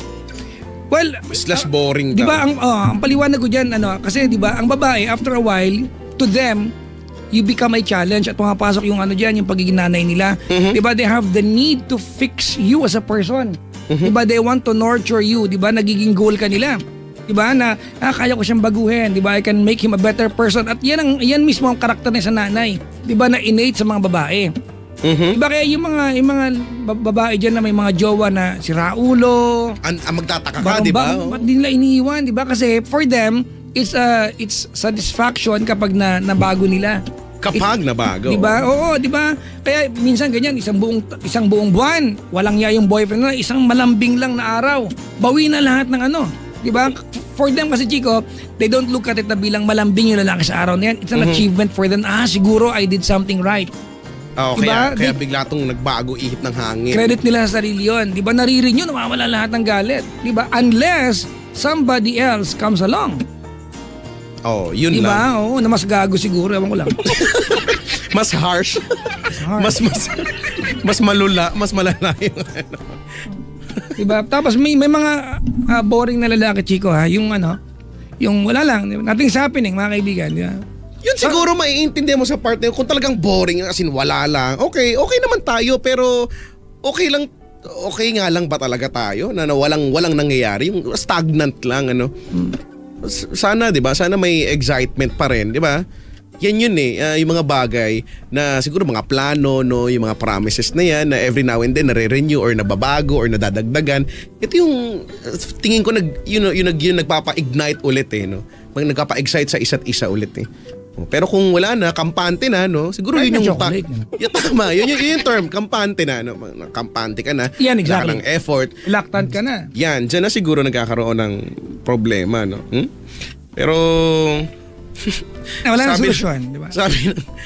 Well, slash boring di ba ang paliwanag ko diyan kasi di ba ang babae after a while to them you become a challenge at pumapasok yung diyan yung pagiging nanay nila. Di ba they have the need to fix you as a person. Di ba they want to nurture you, di ba nagiging goal ka nila. Di ba na kaya ko siyang baguhin, di ba I can make him a better person at yan mismo ang karakter niya sa nanay. Di ba na innate sa mga babae. Diba kaya yung mga babae dyan na may mga jowa na siraulo, magtataka ka, di ba? Ba't di nila iniiwan, di ba? Kasi for them, it's satisfaction kapag nabago nila. Kapag nabago. Di ba? Oo, di ba? Kaya minsan ganyan, isang buong buwan, walang yung boyfriend na, isang malambing lang na araw. Bawi na lahat ng di ba? For them kasi, Chico, they don't look at it na bilang malambing yung lalaki sa araw na yan. It's an achievement for them. Siguro I did something right. Diba? Kaya bigla tong nagbago ihip ng hangin. Credit nila sa sarili yun. Di ba naririnig nyo, nawawala lahat ng galit. Di ba? Unless somebody else comes along. Yun diba? lang. Oo, na mas gago siguro. Ewan ko lang. Mas harsh. Mas malula. Mas malala yung Diba? Tapos may mga boring na lalaki, Chico, ha? Yung yung wala lang. Nothing's happening, mga kaibigan. Diba? Yun siguro maiintindihan mo sa partner kung talagang boring, as in wala lang. Okay naman tayo, pero okay nga lang ba talaga tayo na walang nangyayari, yung stagnant lang ano. Sana 'di ba? Sana may excitement pa rin, 'di ba? Yan yun yung mga bagay na siguro mga plano, no, yung mga promises na yan na every now and then nare-renew or nababago or nadadagdagan. Ito yung tingin ko yung nagpapa-ignite ulit no. Nagpapa-excite sa isa't isa ulit Pero kung wala na, kampante na, no? Siguro yun yung tama, yun yung term, kampante na, no? Kampante ka na. Yan, exactly. Wala ka ng effort. Reluctant ka na. Yan, dyan na siguro nagkakaroon ng problema, no? Pero wala nang solusyon, di ba?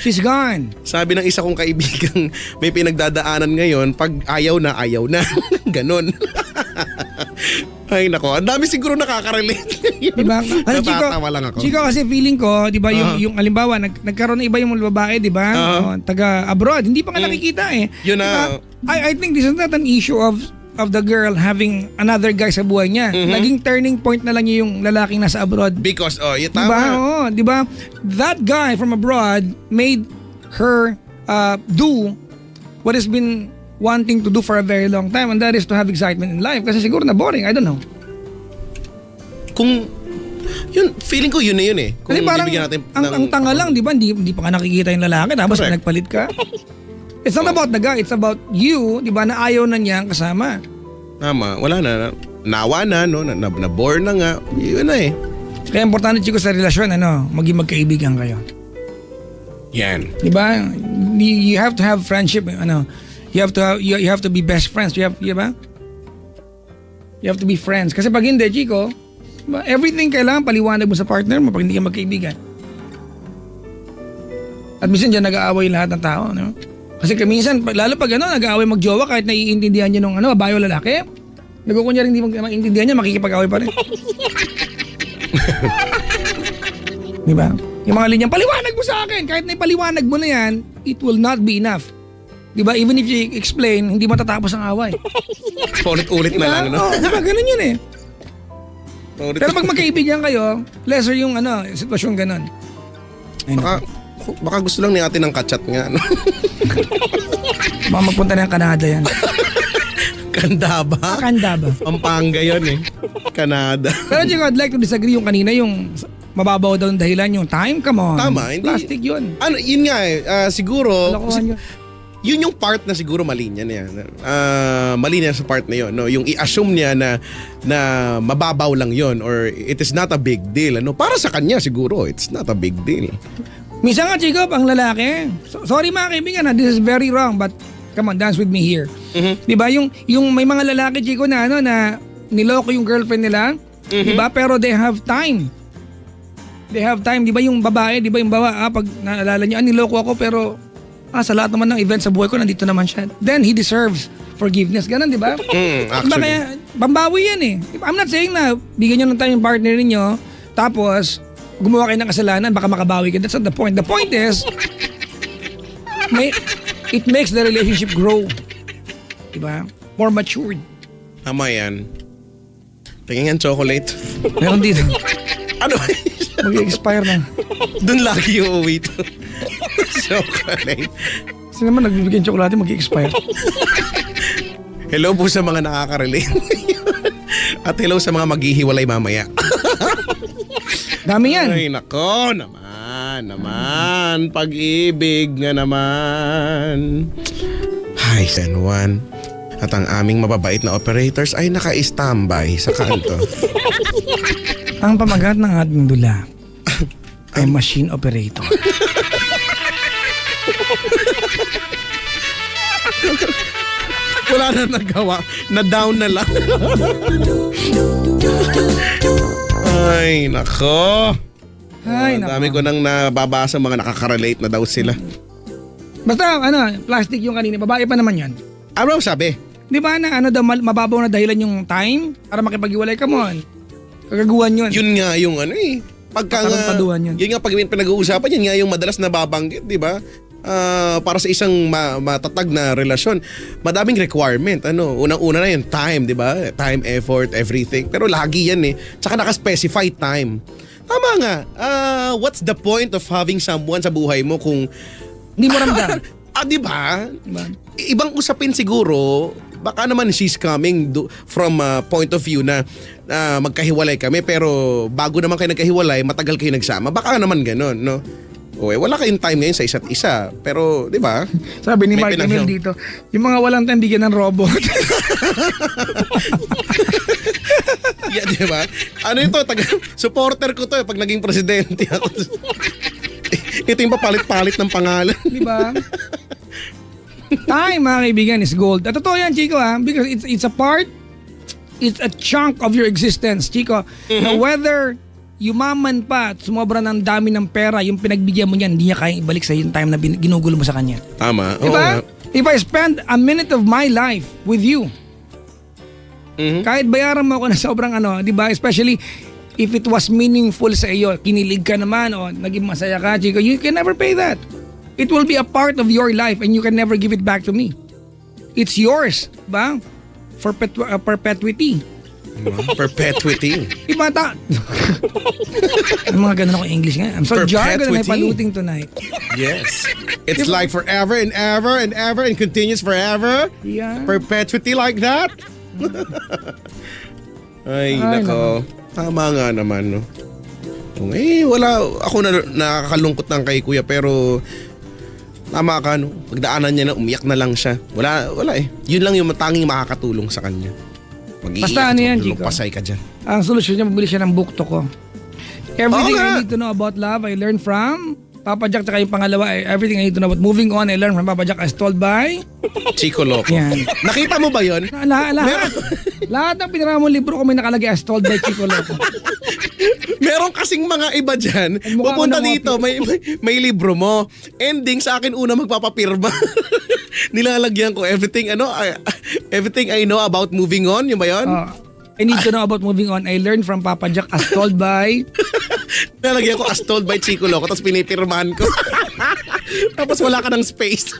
She's gone. Sabi ng isa kong kaibigang may pinagdadaanan ngayon, pag ayaw na. Ganon. Ay nako, ang dami siguro nakaka-relate. Diba? Kasi Natatawa lang ako. Chico, kasi feeling ko, di ba, yung halimbawa, nagkaroon na iba yung babae, di ba? Taga abroad, hindi pa nga nakikita Yun na. Diba? I think this is not an issue of the girl having another guy sa buhay niya. Naging turning point na lang yung lalaking nasa abroad. Because, yun tama. Diba? Diba? That guy from abroad made her do what has been wanting to do for a very long time, and that is to have excitement in life. Kasi siguro na boring, I don't know. Kung, yun, feeling ko yun na yun Kung kasi parang, natin ang tanga lang, di ba? Hindi pa nga nakikita yung lalaki, tapos nagpalit ka. It's not about the guy, it's about you, di ba, na ayaw na niya ang kasama. Tama, wala na. Nawa na, no? Na-bore na nga. Yun na Kaya importante, Chico, sa relasyon, maging magkaibigan kayo. Yan. Di ba? You have to have friendship, you have to be best friends. You have to be friends. Kasi pag hindi, Chico, diba, everything kailangan paliwanag mo sa partner mo pag hindi ka magkaibigan. At minsan dyan nag-aaway lahat ng tao, no? Kasi minsan, lalo pag nag-aaway magjowa kahit naiintindihan nyo ng babae o lalaki, nagkukunyari hindi maintindihan niya, makikipag-aaway pa rin. Diba? Yung mga linyang, paliwanag mo sa akin. Kahit na ipaliwanag mo na yan, it will not be enough. Diba? Even if you explain, hindi matatapos ang away. Paulit-ulit na lang, no? Diba? Ganun yun Pero pag magkaibigan kayo, lesser yung sitwasyon ganun. Baka gusto lang ni ate ng kachat nga, no? Baka magpunta na yung Canada yan. Kandaba? Pampanga yun Canada. Pero Chico, I'd like to disagree yung kanina, yung mababaw daw ng dahilan, yung time, come on. Tama, hindi. Plastic yun. Yun nga siguro, yun yung part na siguro mali niya na yan. Mali niya sa part na yun. No? Yung i-assume niya na mababaw lang yun or it is not a big deal. Para sa kanya siguro, it's not a big deal. Minsan nga, Chico, ang lalaki, sorry mga kaibigan this is very wrong, but come on, dance with me here. Diba? Yung may mga lalaki, Chico, na na niloko yung girlfriend nila, diba? Pero they have time. Diba yung babae, diba yung pag naalala niyo, niloko ako pero sa lahat naman ng event sa buhay ko, nandito naman siya. Then he deserves forgiveness. Ganon, di ba? Actually. Diba kaya, pambawi yan I'm not saying na bigyan nyo ng time yung partner ninyo, tapos gumawa kayo ng kasalanan, baka makabawi ka. That's not the point. The point is, it makes the relationship grow. Diba? More matured. Tama yan. Tingin nga chocolate. Meron dito. Ano? Mag-expire na. Doon lagi yung uwi to. Chocolate. Kasi naman nagbibigyan chocolate, mag-expire. Hello po sa mga nakaka-relate. At hello sa mga maghihiwalay mamaya. Dami yan. Ay nako, naman. Pag-ibig nga naman. Hi, San Juan. At ang aming mababait na operators ay naka-standby sa kanto. Ang pamagat ng ating dula ay machine operator. Wala na nagawa. Na-down na lang. Ay, nako. Dami ko nang nababasa mga nakaka-relate na daw sila. Basta plastic yung kanina. Babae pa naman yan. Ano sabi? Di ba na mababaw na dahilan yung time para makipag-iwalay ka mo? Kagaguhan yun. Yun nga yung pagka yun. Yun nga pag pinag-uusapan, yun nga yung madalas nababanggit, di ba? Para sa isang matatag na relasyon, madaming requirement. Unang-una na yung time, di ba? Time, effort, everything. Pero lagi yan Tsaka naka-specify time. Tama nga. What's the point of having someone sa buhay mo kung hindi mo ramdam? Di ba? Diba? Ibang usapin siguro, baka naman she's coming from a point of view na magkahiwalay kami pero bago naman kayo nagkahiwalay, matagal kayo nagsama. Baka naman ganun, no? O wala kayong time ngayon sa isa't isa. Pero, di ba? Sabi ni May Mark Emil dito, yung mga walang time, bigyan ng robot. Yeah, di ba? Ano ito? Supporter ko to pag naging presidente ako. Ito yung papalit-palit ng pangalan. Di ba? Time, mga kaibigan, is gold. At totoo yan, Chico, because it's a part, it's a chunk of your existence, Chico. Na whether yumaman pa at sumobra ng dami ng pera, yung pinagbigyan mo niyan, hindi niya kayang ibalik sa yung time na ginugulo mo sa kanya. Tama. Diba? If I spend a minute of my life with you, kahit bayaran mo ako na sobrang di ba? Especially if it was meaningful sa iyo, kinilig ka naman o naging masaya ka, Chico, you can never pay that. It will be a part of your life and you can never give it back to me. It's yours, ba? For perpetuity. Perpetuity. Iba mga ganun ako English nga. I'm so jargon na may paluting tonight. Yes. It's like forever and ever and ever and continues forever. Yeah. Perpetuity like that. Ay, nako. Tama nga naman, no? Wala. Ako na nakakalungkot ng kay kuya pero tama ka, no? Pagdaanan niya na umiyak na lang siya. Wala eh. Yun lang yung tanging makakatulong sa kanya. Basta ano yan, Chico? Pasay ka dyan. Ang solusyon niya, mabili siya ng book to ko. Everything I need to know about love, I learned from Papa Jack. Tsaka yung pangalawa, everything I need to know about moving on, I learned from Papa Jack as told by Chico Loco. Yan. Nakita mo ba yun? Lahat ng pinarama mong libro ko may nakalagay as told by Chico Loco. Meron kasing mga iba dyan, pupunta dito, may libro mo. Ending sa akin una magpapapirma. Nilalagyan ko everything I know about moving on, yun ba yun? I need to know about moving on. I learned from Papa Jack as told by Nilalagyan ko as told by Chico Loco tapos pinipirmahan ko. Tapos wala ka ng space.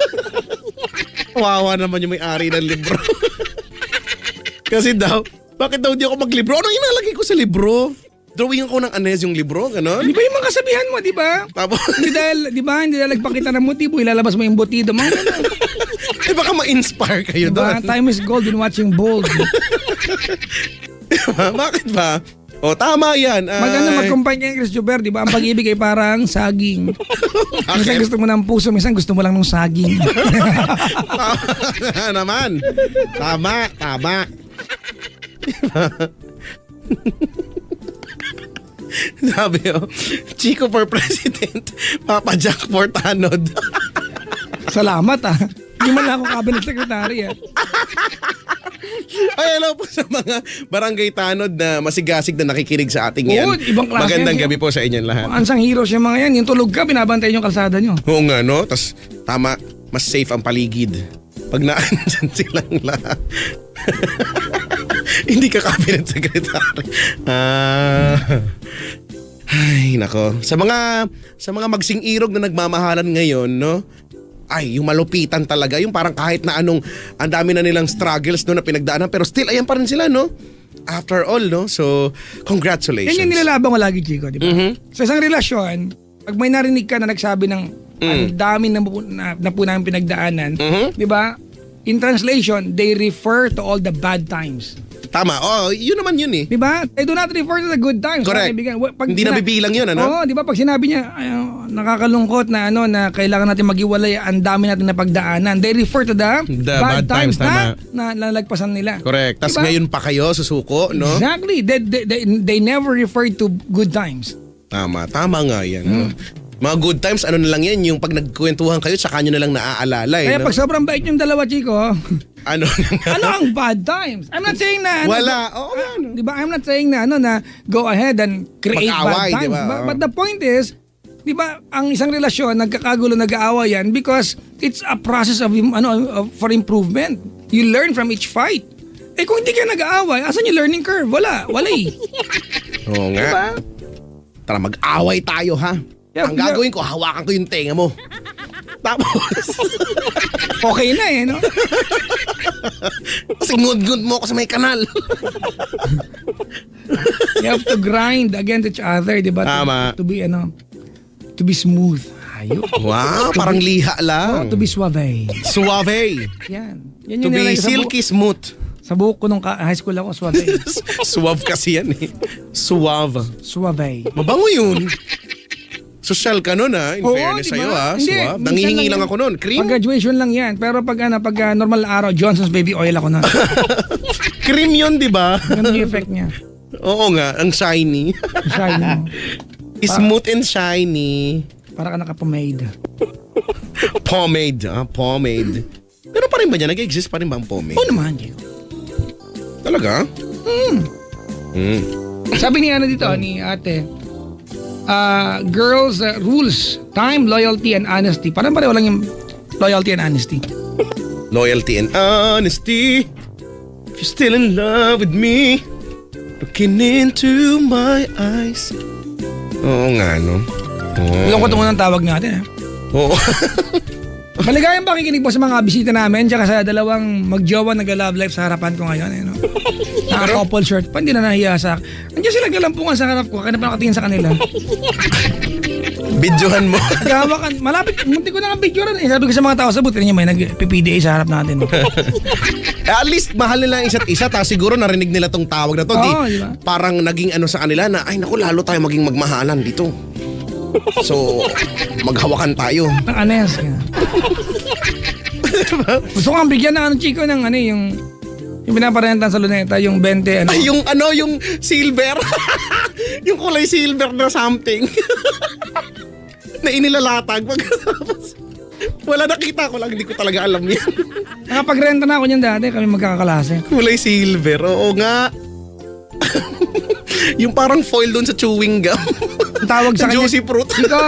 Wawa naman yung may-ari ng libro. Kasi bakit daw di ako maglibro? Anong inalagay ko sa libro? Drawing ako ng Anes yung libro, gano'n? Di ba yung mga kasabihan mo, di ba? Tapos, hindi dahil nagpakita ng motibo, ilalabas mo yung botido. baka ma-inspire kayo diba? doon. Time is gold in watching bold. Bakit ba? Tama yan. Mag-kumpanya yung Chris Jober, di ba? Ang pag-ibig ay parang saging. Minsan gusto mo ng puso, minsan gusto mo lang ng saging. Tama naman. Tama. Sabi Chico for President, Papa Jack for Tanod. Salamat Hindi man lang ako cabinet secretary Ay, hello po sa mga barangay Tanod na masigasig na nakikinig sa ating yan. Ibang klase. Magandang gabi po sa inyong lahat. Ansang heroes yung mga yan. Yung tulog ka, binabantayan yung kalsada nyo. Oo nga, no? Tas tama, mas safe ang paligid. Pag naandyan silang lahat. Hindi ka cabinet secretary. Ay, nako. Sa mga magsing-irog na nagmamahalan ngayon, no? Ay, yung malupitan talaga. Yung parang kahit na ang dami na nilang struggles no, na pinagdaanan. Pero still, ayan pa rin sila, no? After all, no? So, congratulations. Yan yung nilalaban ko lagi, Chico, di ba? Sa isang relasyon, pag may narinig ka na nagsabi ng ang dami na po namin pinagdaanan, di ba? In translation, they refer to all the bad times. Tama. Yun naman yun eh. Di ba? They do not refer to the good times. Correct. Hindi nabibilang yun, ano? Oo, di ba? Pag sinabi niya, nakakalungkot na na kailangan natin maghiwalay, ang dami natin na pagdaanan. They refer to the bad times na nalagpasan nila. Correct. Tapos ngayon pa kayo susuko, no? Exactly. They never refer to good times. Tama nga yan. Mga good times, ano na lang yan, yung pag nagkwentuhan kayo, saka nyo na lang naaalala. Kaya pag sobrang bait yung dalawa, Chico, ano ang bad times? I'm not saying na wala. Di ba? I'm not saying na go ahead and create bad times. Diba? But the point is, di ba, ang isang relasyon nagkakagulo, nag-aaway yan because it's a process of for improvement. You learn from each fight. Kung hindi ka nag-aaway, asan yung learning curve? Wala eh. Oo nga. Diba? Tara, mag-away tayo, ha? Ang gagawin ko, hawakan ko yung tenga mo. Tapos okay na no? Kasi ngud-ngud mo ako sa may kanal. You have to grind against each other, di ba? Tama. To be smooth. malayo. Wow, parang liha Oh, lang. to be suave. Suave. Yan. Yan To yung be nilagay sa silky smooth. Sa buhok ko nung high school ako, suave. Suave kasi yan eh. Suave. Suave. Mabango yun. Social ka nun in Oo, fairness diba? sa'yo Hindi, Suave. minsan Nangihingi lang yan. ako nun. Cream? Pag graduation lang yan. Pero pag normal araw, Johnson's baby oil ako na. Cream yun, di ba? Ganun yung effect niya. Oo nga, ang shiny. Shiny mo. Smooth and shiny. Para ka naka-pomade. Pomade. Pomade. Pero pa rin ba niya? Nag-exist pa rin ba ang pomade? Oo naman, Diego. Talaga? Sabi ni dito, ni ate, girls rules, time, loyalty, and honesty. Parang pareho lang yung loyalty and honesty. Loyalty and honesty. If you're still in love with me, looking into my eyes. Oo nga, no? Ilang ko tungo ng tawag natin. Oo. Maligayang pakikinig po sa mga bisita namin tsaka sa dalawang magjowa nag-love life sa harapan ko ngayon. Naka-couple shirt pa, hindi na nahiya sa akin. Andiyan sila galampungan sa harap ko, kaya na pa nakatingin sa kanila. Videohan mo. Gawakan, malapit, munti ko na nga videohan eh. Sabi ko sa mga tao, sabutin niyo may nag-PPDA sa harap natin. At least mahal nila ang isa't isa, tapos siguro narinig nila tong tawag na to. Oo, diba? Parang naging sa kanila na, ay naku, lalo tayo maging magmahalan dito. So, maghawakan tayo. Ang anes ka. Gusto ko ang bigyan ng Chico ng yung pinaparenta sa luneta, yung 20 Ay, yung silver. Yung kulay silver na something. Na inilalatag. Pagkatapos, wala, nakita ko lang, hindi ko talaga alam yan. Nakapagrenta na ako niyan dati, kami magkakaklase. Kulay silver, oo nga. Yung parang foil doon sa chewing gum. Ang tawag sa kanya, Juicy fruit. Chico,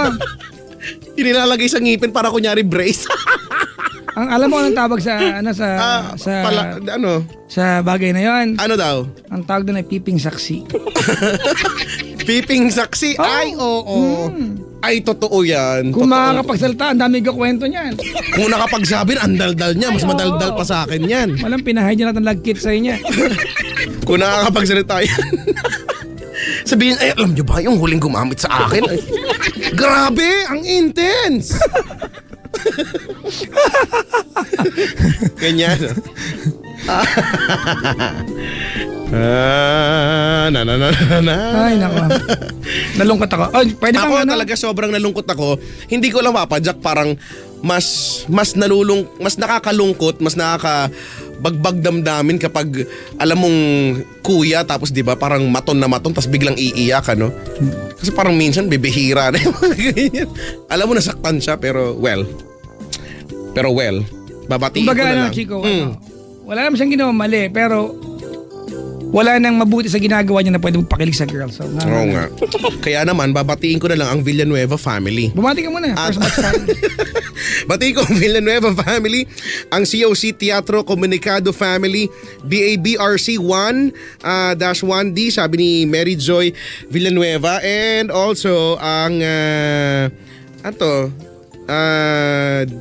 Inilalagay sa ngipin para kunyari brace. ang alam mo anong tawag sa sa bagay na yon? Ano daw? Ang tawag doon ay peeping saksi. Peeping saksi? Oh. Ay, oo. Ay, totoo yan. Kung Totoo. makakapagsalita, ang dami kwento niyan. Kung nakapagsabi, ang daldal niya. Mas madaldal pa sa akin yan. Walang pinahay niya natin lagkit sa inyo. Kung nakakapagsalita yan. Sabihin, ay, alam niyo ba yung huling gumamit sa akin? Ay, grabe, ang intense. Ganyan. Ay, nako. Nalungkot ako. Ay, pwede Ako bang talaga sobrang nalungkot ako. Hindi ko lang mapadyak, parang mas nakakalungkot, mas nakakabagbag damdamin kapag alam mong kuya tapos 'di ba parang maton na maton tapos biglang iiyak ano. Kasi parang minsan bibihira na yung mga ganyan. Alam mo nasaktan siya pero well. Babatiin ko Kumbaga, na lang. Chico, wala naman siyang ginawa mali, pero wala nang mabuti sa ginagawa niya na pwede magpakilig sa girl. So, Oo nga. Kaya naman, babatiin ko na lang ang Villanueva family. Bumati ka muna. First match tayo. Batiin ko ang Villanueva family, ang COC Teatro Comunicado family, BABRC 1-1D, sabi ni Mary Joy Villanueva, and also ang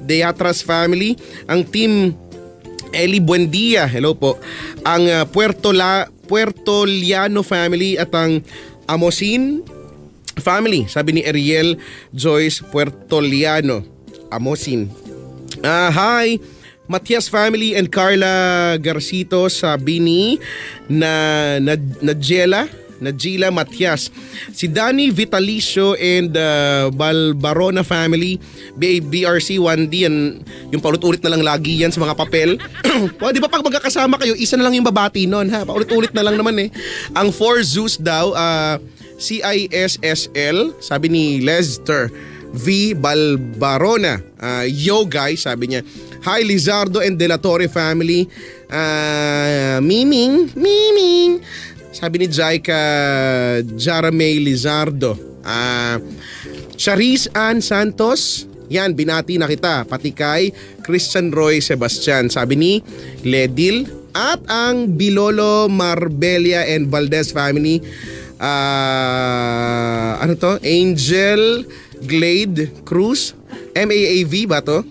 Deatras family, ang team Eli Buendia, hello po, ang Puerto Liano family at ang Amosin family, sabi ni Ariel Joyce Puertoliano. Amosin. Hi, Matias family and Carla Garcito, sabi ni Najela Matias. Si Danny Vitalicio and Balbarona family, BRC 1D, yung paulit-ulit na lang lagi yan sa mga papel. O, di ba pag magkakasama kayo, isa na lang yung babati nun, ha? Paulit-ulit na lang naman eh. Ang 4 Zeus daw, CISSL, sabi ni Lester V. Balbarona. Yo guys, sabi niya. Hi Lizardo and De La Torre family. Miming. Sabi ni Jaika Jaramay Lizardo. Charis Ann Santos. Yan, binati na kita. Pati kay Christian Roy Sebastian. Sabi ni Ledil. At ang Bilolo Marbella and Valdez family. Angel Glade Cruz. MAAV ba to?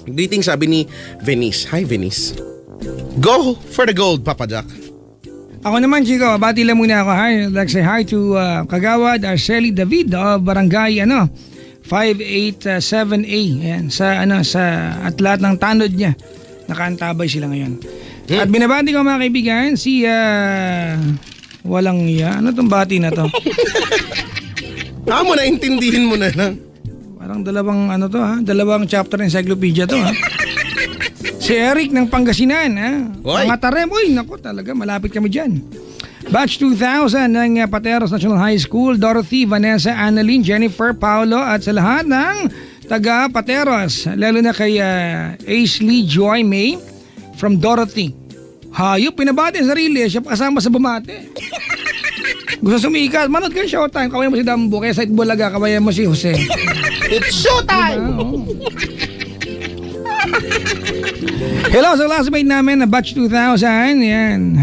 Greeting, sabi ni Venice. Hi Venice. Go for the gold, Papa Jack. Ako naman, Chico, bati lang muna ako. Hi, I'd like to say hi to Kagawad Arceli David of Barangay 587A. Ayan, sa at lahat ng tanod niya. Nakaantabay sila ngayon. At binabati ko mga kaibigan si walang iya. Ano tong bati na to? Mo naintindihin mo na lang. Parang dalawang chapter ng encyclopedia to ha. Si Eric ng Pangasinan ha. Oy. Mga tarem, naku talaga malapit kami dyan. Batch 2000 ng Pateros National High School, Dorothy, Vanessa, Annalyn, Jennifer, Paolo at sa lahat ng taga Pateros. Lalo na kay Ashley Joy May from Dorothy. Hayop, pinabati ang sarili. Siya pa kasama sa bumate. Gusto sumikat. Manood ka ng Showtime. Kawayan mo si Dambo. Kaya sa Itbulaga, kawayan mo si Jose. It's showtime! Hello sa classmate namin na batch 2000. Yan.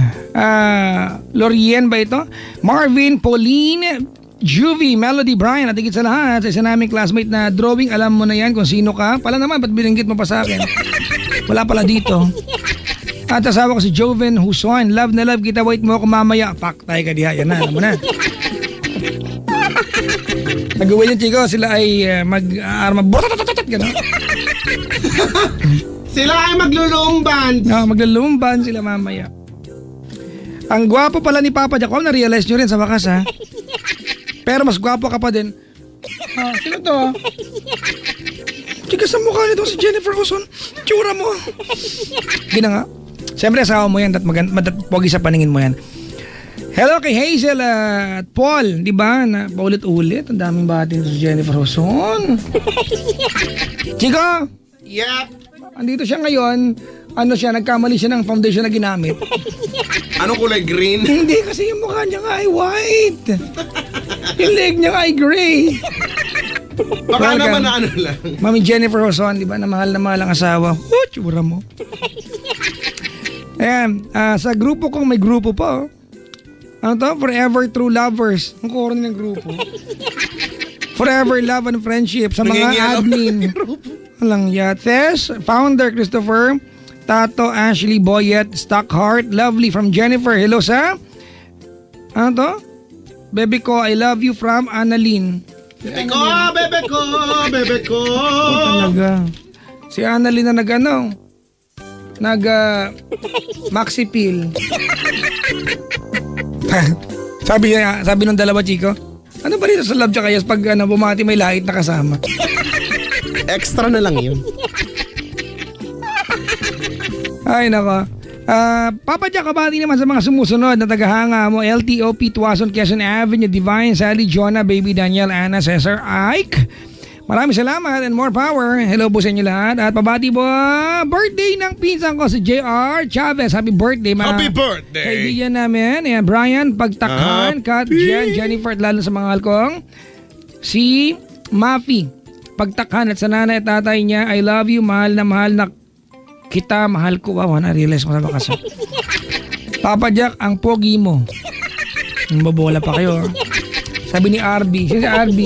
Lorien ba ito? Marvin, Pauline, Juvie, Melody, Brian at higit sa lahat sa isa naming classmate na drawing. Alam mo na yan kung sino ka. Pala naman, ba't binanggit mo pa sa akin? Wala pala dito. At asawa ko si Joven Huson. Love na love kita. Wait mo ako mamaya. Paktay ka diha. Yan na. Alam mo na. Nag-uwi yung chiko. Sila ay mag-arma. Gano'n. Sila ay maglulumban. Maglulumban sila mamaya. Ang gwapo pala ni Papa Jacob. Na-realize nyo rin sa wakas ha. Pero mas gwapo ka pa din. Sino to? Chika sa mukha nito si Jennifer Huson. Tsura mo. Gina nga. Siyempre asawa mo yan at pogi sa paningin mo yan. Hello kay Hazel at Paul. Di ba? Paulit-ulit. Ang daming batin si Jennifer Huson. Chico! Yep. Andito siya ngayon. Nagkamali siya ng foundation na ginamit. Anong kulay? Green? Hindi kasi yung mukha niya nga ay white. Yung leg niya nga ay gray. Baka naman na lang. Mami Jennifer Huson, di ba? Na mahal ang asawa. Tsura mo. Ayan, sa grupo kong may grupo pa. Ano to? Forever True Lovers. Ang koron ng grupo. Forever Love and Friendship sa mga admin. Walang Yates, Founder Christopher, Tato, Ashley, Boyet, Stockheart, Lovely from Jennifer. Hello sa? Ano to? Bebe ko, I love you from Annalyn. Bebe ko. Talaga. Si Annalyn na Maxi Pill. sabi ng dalawa, Chico. Ano ba dito sa love tsaka yes pag bumati may lahit na kasama? Extra na lang yun. Ay nako. Papa Jack, kabati naman sa mga sumusunod na tagahanga mo. LTOP, Tuason, Quezon Avenue, Divine, Sally, Jonah, Baby Daniel, Anna, Cesar, Ike. Maraming salamat and more power. Hello po sa inyo lahat. At pabati po, birthday ng pinsan ko si JR Chavez. Happy birthday, mga Happy birthday! kaibigan namin. Ayan, Brian, Pagtakhan, Kat, Jen, Jennifer, at lalo sa mga halkong. Si Mafi, Pagtakhan at sa nanay at tatay niya. I love you, mahal na kita, mahal ko. Wow, na-realize mo sa bakas. Papa Jack, ang pogi mo. Mabola pa kayo. Sabi ni RB. Sino si RB?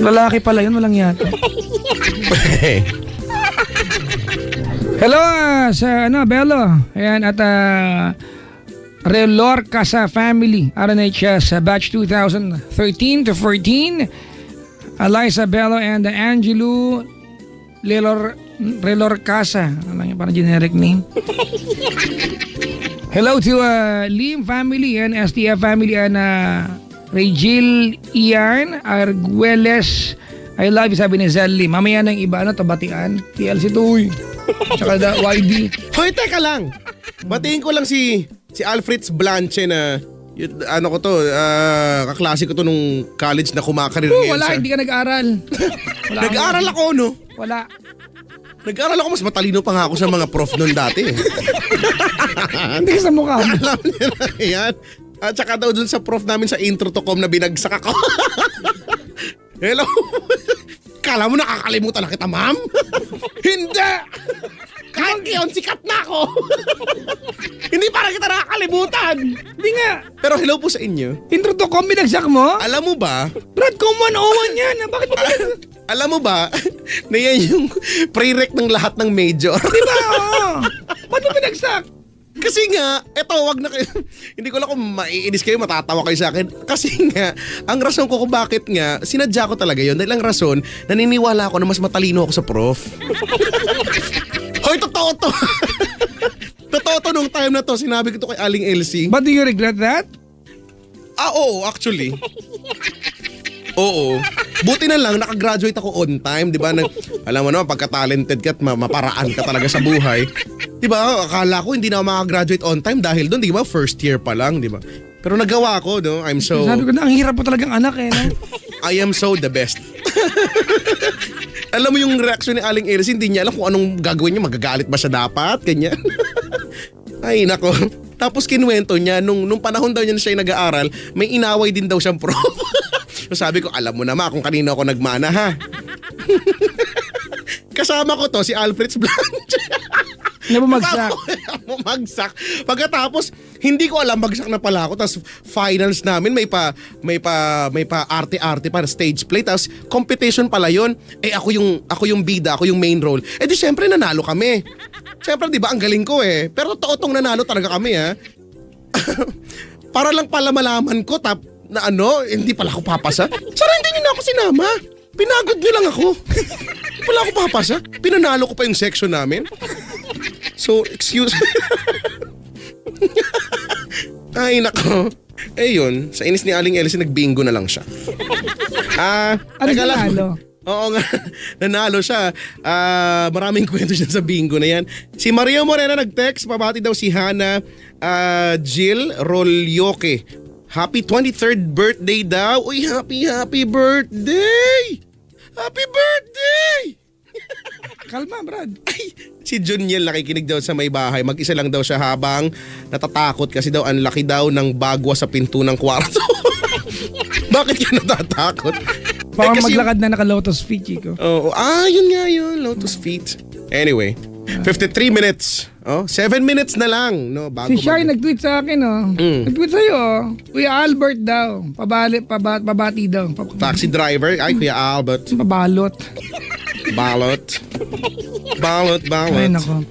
Lalaki pala yun, walang yata. Hello sa Bello. Ayan at Relor Casa Family, RNHS batch 2013 to 14. Eliza Bello and Angelo Relor Casa. Ano yung parang generic name? Hello to Lim family and STF family and Regil Ian Arguelles. I love you, sabi ni Zelly. Mamaya ng iba tabatian. TLC Tuy. Tsaka YD. Hoy, teka lang. Batiin ko lang si Alfred Blanche na kaklase ko to nung college na kumakarir ngayon. Wala, hindi ka nag-aral. Nag-aral ako, no? Wala. Nag-aral ako, mas matalino pa nga ako sa mga prof nun dati. Hindi ka sa mukha mo. Alam niyo na yan. At saka daw dun sa prof namin sa intro to com na binagsak ako. Hello? Kala mo nakakalimutan na kita, ma'am? Hindi! Kahit ngayon, sikat na ako. Hindi para kita nakakalimutan. Hindi nga. Pero hello po sa inyo. Intro to com, binagsak mo? Alam mo ba? Bradcom 101 yan. Bakit mo Alam mo ba na yan yung prereq ng lahat ng major? Di ba? Oo. Ba't mo binagsak? Kasi nga, eto, wag na kayo. Hindi ko lang kung maiinis kayo, matatawa kayo sa akin. Kasi nga, ang rason ko kung bakit nga, sinadya ko talaga yun. Dahil ang rason, naniniwala ako na mas matalino ako sa prof. Hoy, totoo to. Totoo to nung time na to. Sinabi ko to kay Aling Elsie. But do you regret that? Oo, actually. Oo. Buti na lang, nakagraduate ako on time, di ba? Alam mo naman, pagka-talented ka at maparaan ka talaga sa buhay. Di ba? Akala ko hindi na ako makagraduate on time dahil doon, di ba? First year pa lang, di ba? Pero nagawa ko, no? I'm so... Sabi ko na, ang hirap po talagang anak eh. No? I am so the best. Alam mo yung reaksyon ni Aling Elsie, hindi niya alam kung anong gagawin niya. Magagalit ba siya dapat? Ganyan. Ay, nako. Tapos kinuwento niya, nung panahon daw niya na siya nag-aaral, may inaway din daw siyang prof. So sabi ko, alam mo naman kung kanino ako nagmana, ha? Kasama ko to, si Alfred Blanche. Nabumagsak. Bumagsak. Pagkatapos, hindi ko alam, bagsak na pala ako. Tapos finals namin, may pa arte-arte para stage play. Tapos competition pala yun. Eh ako yung bida, ako yung main role. Eh di syempre nanalo kami. Syempre di ba ang galing ko eh. Pero totoo nanalo talaga kami ha. Para lang pala malaman ko na hindi pala ako papasa. Sara hindi niyo na ako sinama. Pinagod niyo lang ako. Hindi pala ako papasa. Pinanalo ko pa yung section namin. So, excuse. Ay, nako. Eh yun, sa inis ni Aling Elsie, nagbingo na lang siya. Ano nanalo? Oo nga, nanalo siya. Maraming kwento siya sa bingo na yan. Si Maria Morena nag-text, pabati daw si Hannah Jill Rolyoke. Happy 23rd birthday daw. Uy, happy birthday! Happy birthday! Kalma, Brad. Ay, si Juniel nakikinig daw sa may bahay. Mag-isa lang daw siya habang natatakot kasi daw ang laki daw ng bagwa sa pinto ng kwarto. Bakit ka natatakot? Parang maglakad na naka-lotus feet, Chico. Oo. Yun nga yun. Lotus feet. Anyway, 53 minutes. 7 minutes na lang. No, bago si Shai nag-tweet sa akin, Nag-tweet sa'yo, Kuya Albert daw. Pabati daw. Taxi driver. Ay, Kuya Albert. Pabalot. Balot. Ay, nako.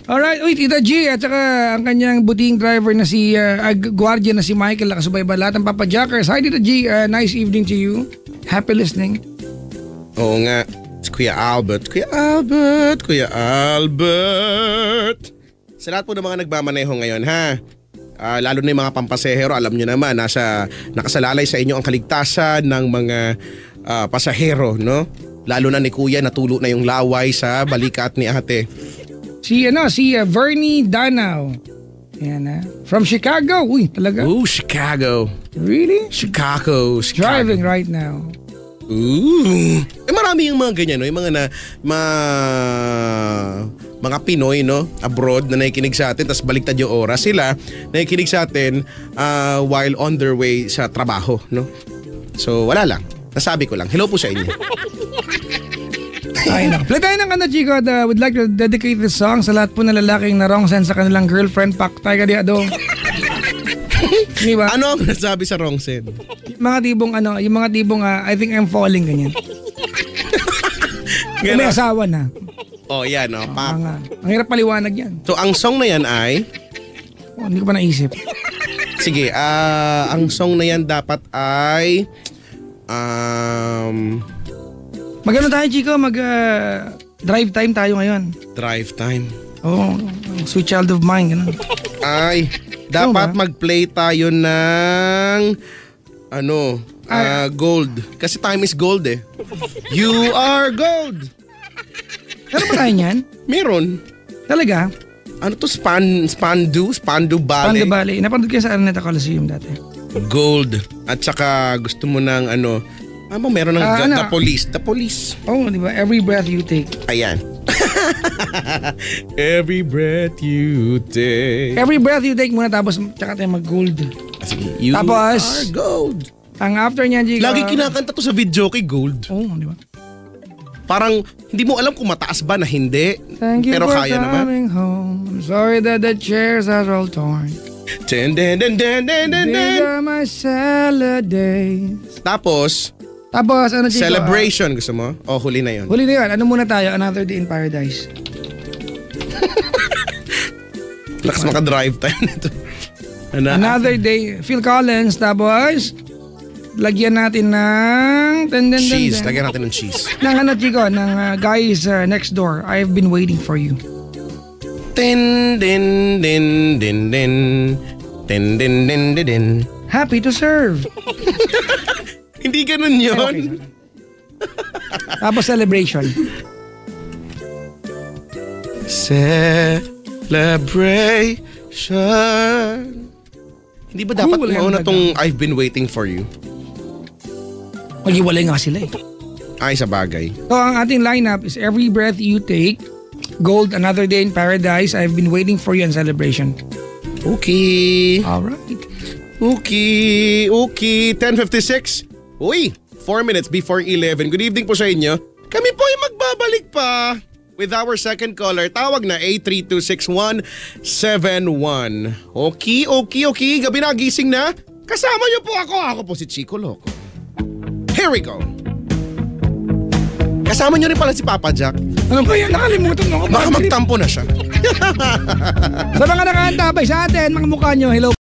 Alright, Tita G at saka ang kanyang buting driver na si guardia na si Michael nakasubay ba lahat ng Papa Jackers. Hi Tita G, nice evening to you. Happy listening. Oo nga. Kuya Albert. Sa lahat po ng mga nagmamaneho ngayon, ha? Lalo na yung mga pampasahero, alam nyo naman, nakasalalay sa inyo ang kaligtasan ng mga pasahero, no? Lalo na ni Kuya, natulo na yung laway sa balikat ni ate. Si Vernie Danao. Yan from Chicago. Uy, talaga? Ooh, Chicago. Really? Chicago. Driving right now. Ooh. Marami yung mga ganyan, no? Yung mga Pinoy, no? Abroad na nakikinig sa atin, tapos baliktad yung oras. Sila nakikinig sa atin while on their way sa trabaho, no? So, wala lang. Nasabi ko lang. Hello po sa inyo. Ay, no. Play tayo ng Chico, would like to dedicate this song sa lahat po na lalaking na wrong sense sa kanilang girlfriend. Paktay ka diado. Diba? Ano ang nasabi sa wrong sense? Yung mga tibong I think I'm falling, ganyan. May asawa na. Yan, no? Ang hirap paliwanag yan. So, ang song na yan ay? Hindi ko pa naisip. Sige, ang song na yan dapat ay Magano tayo, Chico? Drive time tayo ngayon. Drive time. Sweet child of mine, gano'n. Ay, dapat mag-play tayo ng gold. Kasi time is gold eh. You are gold. Meron ba tayo niyan? Meron. Talaga? Ano to? Spandu Ballet? Spandu Ballet. Napanood ko sa Araneta Coliseum dati. Gold. At saka gusto mo ng meron ng The Police. Di ba? Every breath you take. Ayan. Every breath you take. Every breath you take muna tapos tsaka tayo mag-gold. You tapos, are gold. Ang after niyan, Chico. Lagi kinakanta to sa video kay Gold. Di ba? Parang hindi mo alam kung mataas ba na hindi. Thank you pero for kaya coming naman. Home. I'm sorry that the chairs are all torn. Den. These are my salad days. Tapos, Chico? Celebration, gusto mo? Huli na yun. Huli na yun. Ano muna tayo? Another Day in Paradise. Lakas maka-drive time nito. Another day. Phil Collins, tapos lagyan natin ng cheese. Lagyan natin ng cheese. Ng ano, Chico, ng Guys Next Door. I've been waiting for you. Din din din din din din din din din din. Happy to serve. Hindi ganun yun. Okay. Tapos celebration. Celebration. Hindi ba dapat Cool, mauna yan, tong I've been waiting for you? Maghiwalay nga sila eh. Ay, sa bagay. So ang ating lineup is Every Breath You Take, Gold, Another Day in Paradise, I've Been Waiting for You, and Celebration. Okay. Alright. Okay. 10:56. Uy, 4 minutes before 11. Good evening po sa inyo. Kami po ay magbabalik pa with our second caller. Tawag na 8326171. Okay. Gabi na, gising na. Kasama niyo po ako. Ako po si Chico Loco. Here we go. Kasama niyo rin pala si Papa Jack. Ano ba yan? Nakalimutan mo ako. Baka magtampo na siya. Sa mga nakaantabay sa atin, mga mukha nyo, hello